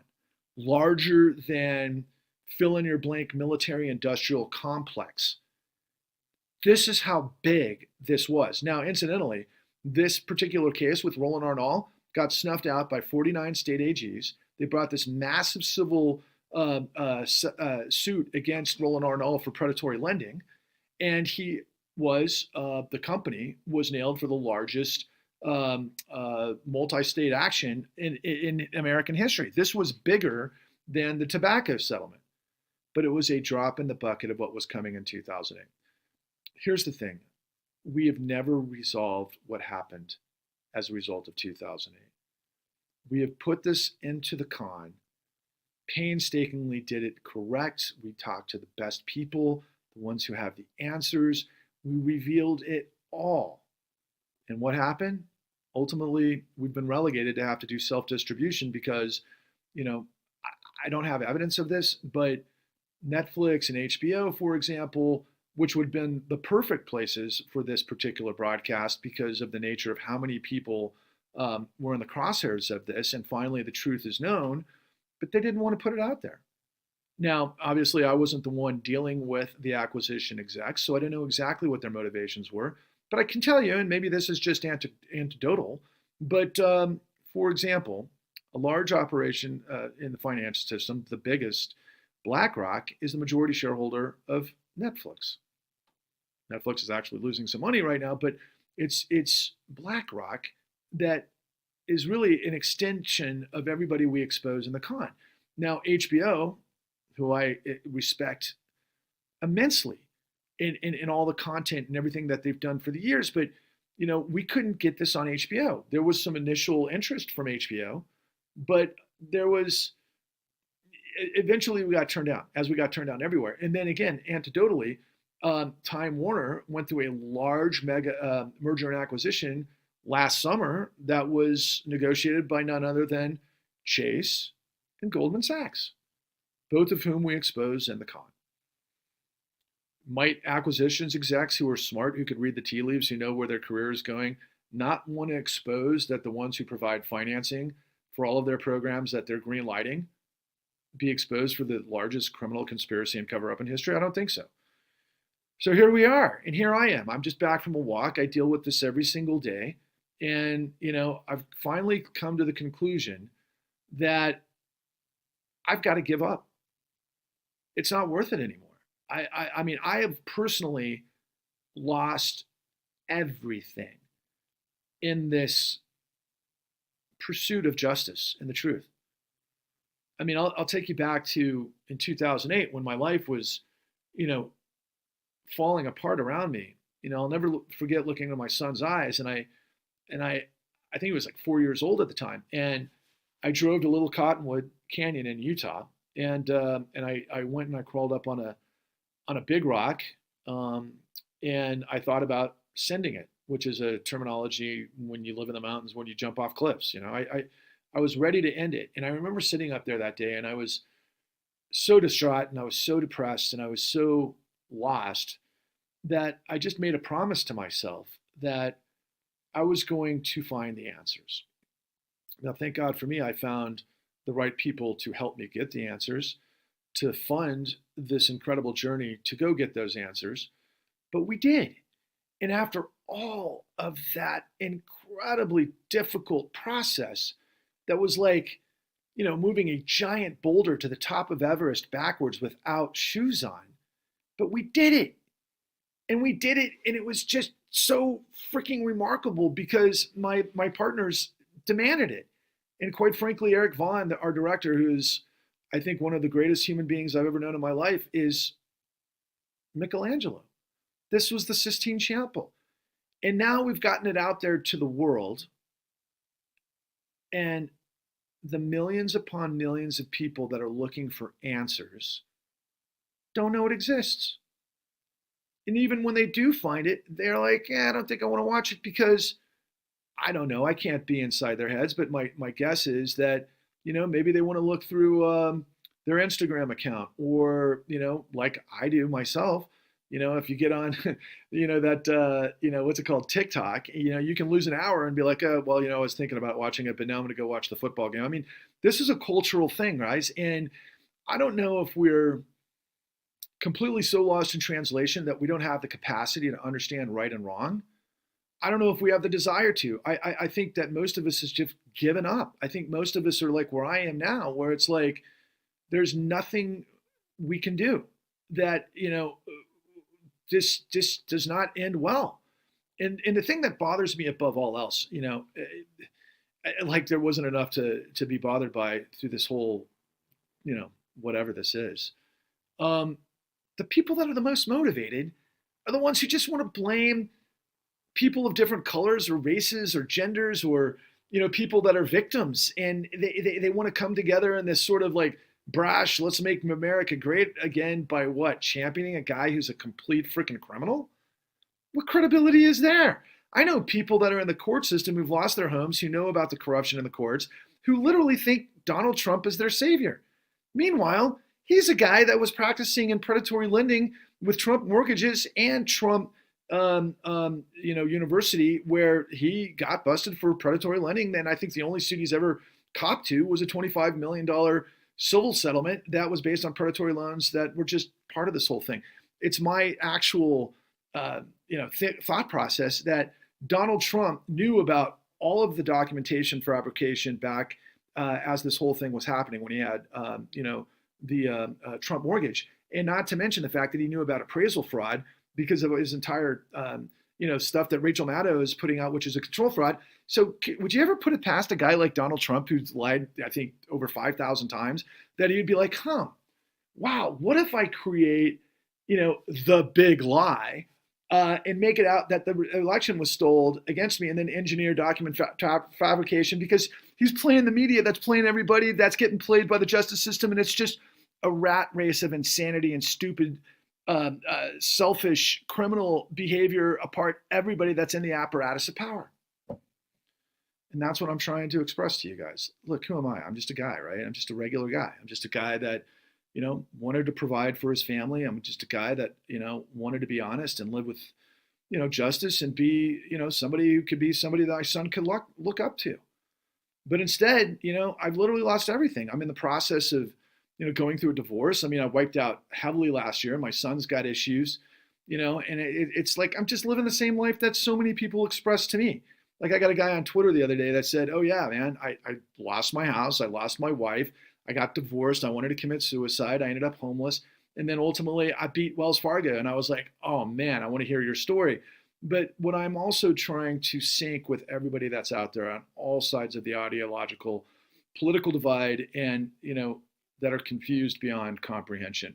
larger than fill in your blank military industrial complex. This is how big this was. Now, incidentally, this particular case with Roland Arnault got snuffed out by 49 state AGs. They brought this massive civil suit against Roland Arnault for predatory lending, and the company was nailed for the largest multi-state action in American history. This was bigger than the tobacco settlement, but it was a drop in the bucket of what was coming in 2008. Here's the thing. We have never resolved what happened as a result of 2008. We have put this into the con, painstakingly did it correct. We talked to the best people, the ones who have the answers. We revealed it all. And what happened? Ultimately, we've been relegated to have to do self-distribution because, I don't have evidence of this, but Netflix and HBO, for example, which would have been the perfect places for this particular broadcast because of the nature of how many people were in the crosshairs of this, and finally the truth is known, but they didn't want to put it out there. Now, obviously, I wasn't the one dealing with the acquisition execs, so I didn't know exactly what their motivations were, but I can tell you, and maybe this is just anecdotal, but for example, a large operation in the financial system, the biggest, BlackRock, is the majority shareholder of Netflix. Netflix is actually losing some money right now, but it's BlackRock that is really an extension of everybody we expose in the con. Now, HBO, who I respect immensely in all the content and everything that they've done for the years, but we couldn't get this on HBO. There was some initial interest from HBO, but eventually we got turned down, as we got turned down everywhere. And then again, anecdotally, Time Warner went through a large mega merger and acquisition last summer that was negotiated by none other than Chase and Goldman Sachs, both of whom we expose in the con. Might acquisitions execs who are smart, who could read the tea leaves, who know where their career is going, not want to expose that the ones who provide financing for all of their programs that they're green lighting be exposed for the largest criminal conspiracy and cover-up in history? I don't think so. So here we are, and here I am. I'm just back from a walk. I deal with this every single day. And, I've finally come to the conclusion that I've got to give up. It's not worth it anymore. I mean, I have personally lost everything in this pursuit of justice and the truth. I mean, I'll take you back to in 2008 when my life was, falling apart around me. I'll never forget looking into my son's eyes, and I think he was like 4 years old at the time, and I drove to Little Cottonwood Canyon in Utah, and I went and I crawled up on a big rock, and I thought about sending it, which is a terminology when you live in the mountains when you jump off cliffs. I was ready to end it, and I remember sitting up there that day, and I was so distraught, and I was so depressed, and I was so lost that I just made a promise to myself that I was going to find the answers. Now, thank God for me, I found the right people to help me get the answers, to fund this incredible journey to go get those answers. But we did. And after all of that incredibly difficult process, that was like, moving a giant boulder to the top of Everest backwards without shoes on. But we did it. And we did it. And it was just so freaking remarkable because my partners demanded it. And quite frankly, Eric Vaughn, our director, who's, I think, one of the greatest human beings I've ever known in my life, is Michelangelo. This was the Sistine Chapel. And now we've gotten it out there to the world. And the millions upon millions of people that are looking for answers don't know it exists. And even when they do find it, they're like, yeah, I don't think I want to watch it because I don't know. I can't be inside their heads, but my guess is that, maybe they want to look through their Instagram account, or, like I do myself. If you get on, what's it called? TikTok, you can lose an hour and be like, oh, well, I was thinking about watching it, but now I'm going to go watch the football game. I mean, this is a cultural thing, guys. And I don't know if we're completely so lost in translation that we don't have the capacity to understand right and wrong. I don't know if we have the desire to. I think that most of us has just given up. I think most of us are like where I am now, where it's like there's nothing we can do that, this does not end well. And the thing that bothers me above all else, like there wasn't enough to be bothered by through this whole, whatever this is. The people that are the most motivated are the ones who just want to blame people of different colors or races or genders, or people that are victims, and they want to come together in this sort of like brash, let's make America great again, by what? Championing a guy who's a complete freaking criminal? What credibility is there? I know people that are in the court system who've lost their homes, who know about the corruption in the courts, who literally think Donald Trump is their savior. Meanwhile, he's a guy that was practicing in predatory lending with Trump mortgages and Trump university, where he got busted for predatory lending. And I think the only suit he's ever copped to was a $25 million civil settlement that was based on predatory loans that were just part of this whole thing. It's my actual, thought process that Donald Trump knew about all of the documentation fabrication back as this whole thing was happening, when he had, the Trump mortgage, and not to mention the fact that he knew about appraisal fraud because of his entire, stuff that Rachel Maddow is putting out, which is a control fraud. So would you ever put it past a guy like Donald Trump, who's lied, I think, over 5,000 times, that he'd be like, wow, what if I create, the big lie and make it out that the election was stolen against me, and then engineer document fabrication, because he's playing the media that's playing everybody, that's getting played by the justice system. And it's just a rat race of insanity and stupid, selfish, criminal behavior apart everybody that's in the apparatus of power. And that's what I'm trying to express to you guys. Look, who am I? I'm just a guy, right? I'm just a regular guy. I'm just a guy that, wanted to provide for his family. I'm just a guy that, wanted to be honest and live with, justice, and be, somebody who could be somebody that my son could look up to. But instead, I've literally lost everything. I'm in the process of, going through a divorce. I mean, I wiped out heavily last year. My son's got issues, and it's like I'm just living the same life that so many people express to me. Like, I got a guy on Twitter the other day that said, oh yeah, man, I lost my house. I lost my wife. I got divorced. I wanted to commit suicide. I ended up homeless. And then ultimately I beat Wells Fargo. And I was like, oh man, I want to hear your story. But what I'm also trying to sync with everybody that's out there on all sides of the ideological, political divide, and, that are confused beyond comprehension.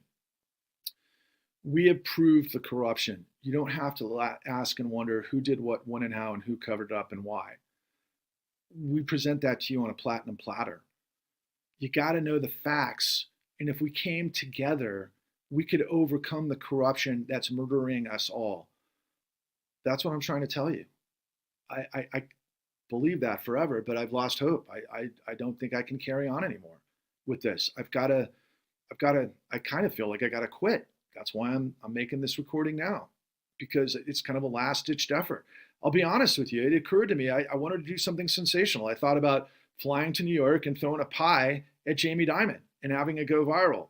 We have proved the corruption. You don't have to ask and wonder who did what, when, and how, and who covered it up and why. We present that to you on a platinum platter. You got to know the facts. And if we came together, we could overcome the corruption that's murdering us all. That's what I'm trying to tell you. I believe that forever, but I've lost hope. I don't think I can carry on anymore with this. I kind of feel like I got to quit. That's why I'm making this recording now, because it's kind of a last ditched effort. I'll be honest with you. It occurred to me, I wanted to do something sensational. I thought about flying to New York and throwing a pie at Jamie Dimon and having it go viral.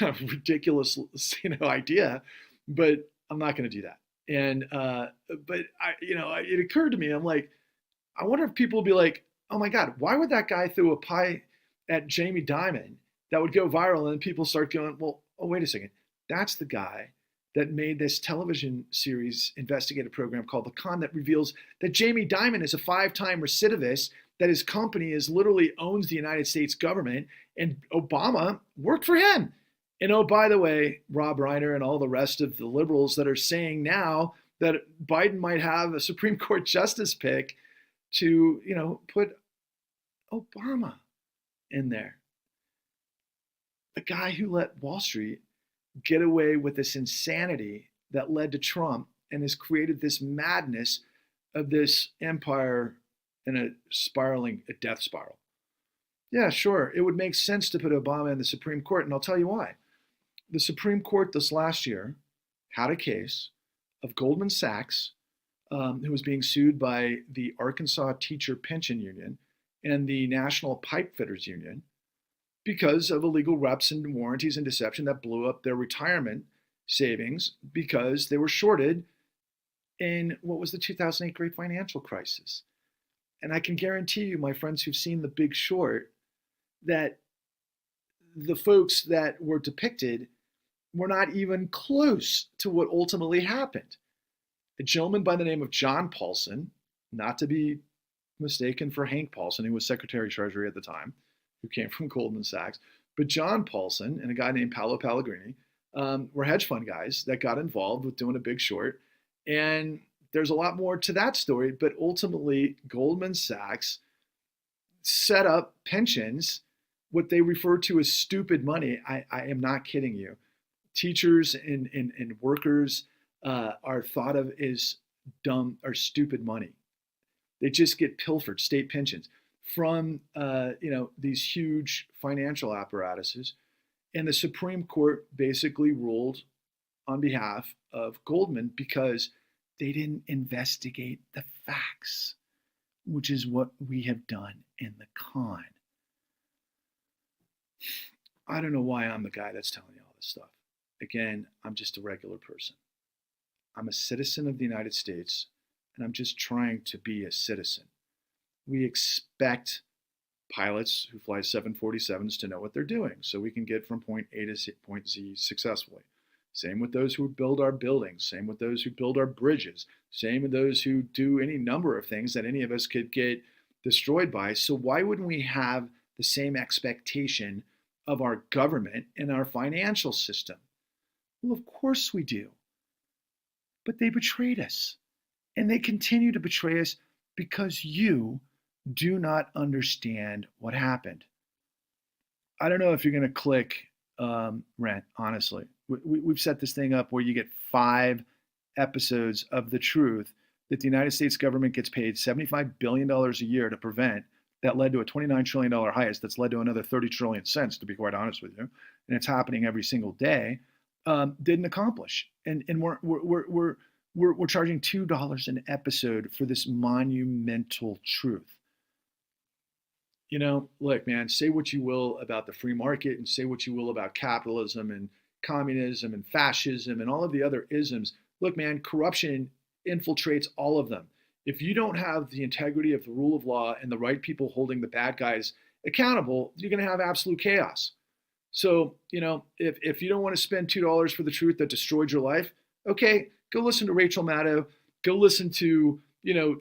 Ridiculous, idea, but I'm not going to do that. And, it occurred to me, I'm like, I wonder if people will be like, oh my God, why would that guy throw a pie at Jamie Dimon that would go viral? And then people start going, well, oh, wait a second. That's the guy that made this television series investigative program called The Con that reveals that Jamie Dimon is a 5-time recidivist, that his company is literally owns the United States government, and Obama worked for him. And oh, by the way, Rob Reiner and all the rest of the liberals that are saying now that Biden might have a Supreme Court justice pick, to, put Obama in there. The guy who let Wall Street get away with this insanity that led to Trump and has created this madness of this empire in a death spiral. Yeah, sure, it would make sense to put Obama in the Supreme Court, and I'll tell you why. The Supreme Court this last year had a case of Goldman Sachs, who was being sued by the Arkansas Teacher Pension Union and the National Pipe Fitters Union because of illegal reps and warranties and deception that blew up their retirement savings because they were shorted in what was the 2008 great financial crisis. And I can guarantee you, my friends who've seen The Big Short, that the folks that were depicted were not even close to what ultimately happened. A gentleman by the name of John Paulson, not to be mistaken for Hank Paulson, who was Secretary of Treasury at the time, who came from Goldman Sachs, but John Paulson and a guy named Paolo Pellegrini were hedge fund guys that got involved with doing a Big Short. And there's a lot more to that story, but ultimately Goldman Sachs set up pensions, what they refer to as stupid money. I am not kidding you. Teachers and workers are thought of as dumb or stupid money. They just get pilfered, state pensions, from these huge financial apparatuses. And the Supreme Court basically ruled on behalf of Goldman because they didn't investigate the facts, which is what we have done in the con. I don't know why I'm the guy that's telling you all this stuff. Again, I'm just a regular person. I'm a citizen of the United States, and I'm just trying to be a citizen. We expect pilots who fly 747s to know what they're doing so we can get from point A to point Z successfully. Same with those who build our buildings, same with those who build our bridges, same with those who do any number of things that any of us could get destroyed by. So why wouldn't we have the same expectation of our government and our financial system? Well, of course we do. But they betrayed us. And they continue to betray us because you do not understand what happened. I don't know if you're going to click rent, honestly. We've set this thing up where you get 5 episodes of the truth that the United States government gets paid $75 billion a year to prevent. That led to a $29 trillion heist that's led to another 30 trillion since, to be quite honest with you. And it's happening every single day. Didn't accomplish. And we're charging $2 an episode for this monumental truth. Look, man, say what you will about the free market and say what you will about capitalism and communism and fascism and all of the other isms. Look, man, corruption infiltrates all of them. If you don't have the integrity of the rule of law and the right people holding the bad guys accountable, you're going to have absolute chaos. So, if you don't want to spend $2 for the truth that destroyed your life, okay, go listen to Rachel Maddow, go listen to,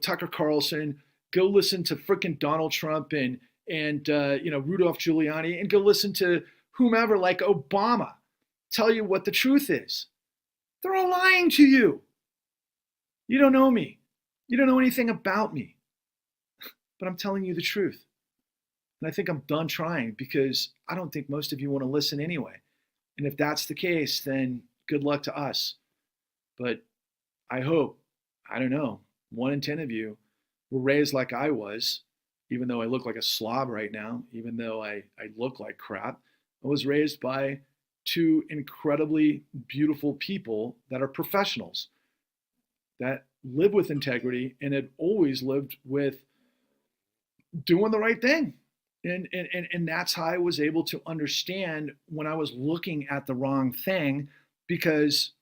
Tucker Carlson, go listen to frickin' Donald Trump and Rudolph Giuliani, and go listen to whomever like Obama tell you what the truth is. They're all lying to you. You don't know me. You don't know anything about me. But I'm telling you the truth. And I think I'm done trying because I don't think most of you want to listen anyway. And if that's the case, then good luck to us. But I hope, 1 in 10 of you were raised like I was, even though I look like a slob right now, even though I look like crap. I was raised by 2 incredibly beautiful people that are professionals, that live with integrity and had always lived with doing the right thing. And that's how I was able to understand when I was looking at the wrong thing, because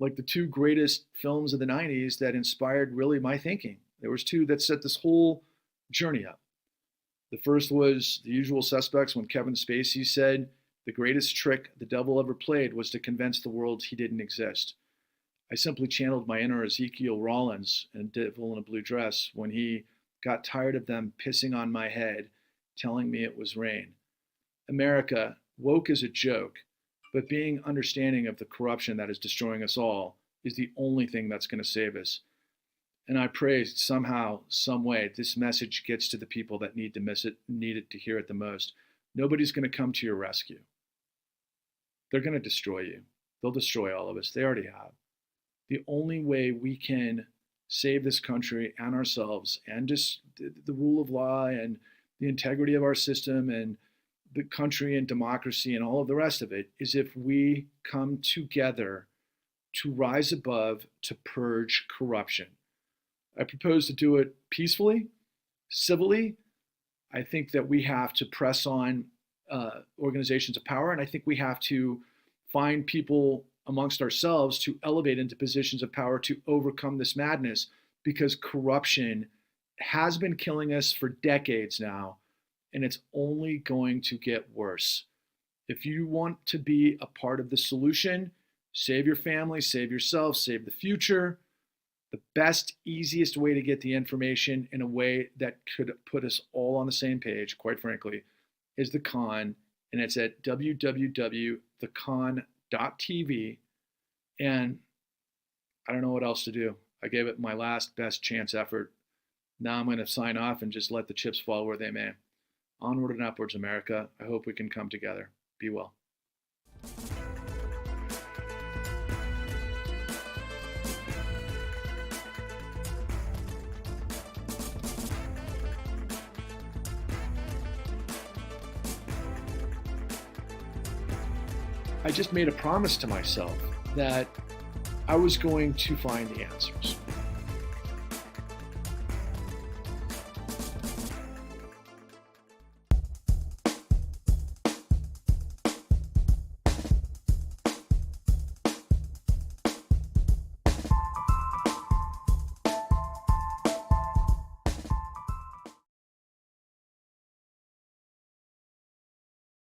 like the 2 greatest films of the 90s that inspired really my thinking, there was 2 that set this whole journey up. The first was The Usual Suspects, when Kevin Spacey said the greatest trick the devil ever played was to convince the world he didn't exist. I simply channeled my inner Ezekiel Rollins in Devil in a Blue Dress when he got tired of them pissing on my head, telling me it was rain. America, woke is a joke, but being understanding of the corruption that is destroying us all is the only thing that's going to save us. And I pray somehow, some way, this message gets to the people that need it to hear it the most. Nobody's going to come to your rescue. They're going to destroy you. They'll destroy all of us. They already have. The only way we can save this country and ourselves and just the rule of law and the integrity of our system and the country and democracy and all of the rest of it is if we come together to rise above, to purge corruption. I propose to do it peacefully, civilly. I think that we have to press on organizations of power, and I think we have to find people amongst ourselves to elevate into positions of power to overcome this madness, because corruption has been killing us for decades now, and it's only going to get worse. If you want to be a part of the solution, save your family, save yourself, save the future. The best, easiest way to get the information in a way that could put us all on the same page, quite frankly, is The Con, and it's at www.thecon.tv. And I don't know what else to do. I gave it my last best chance effort. Now I'm going to sign off and just let the chips fall where they may. Onward and upwards, America. I hope we can come together. Be well. I just made a promise to myself that I was going to find the answers.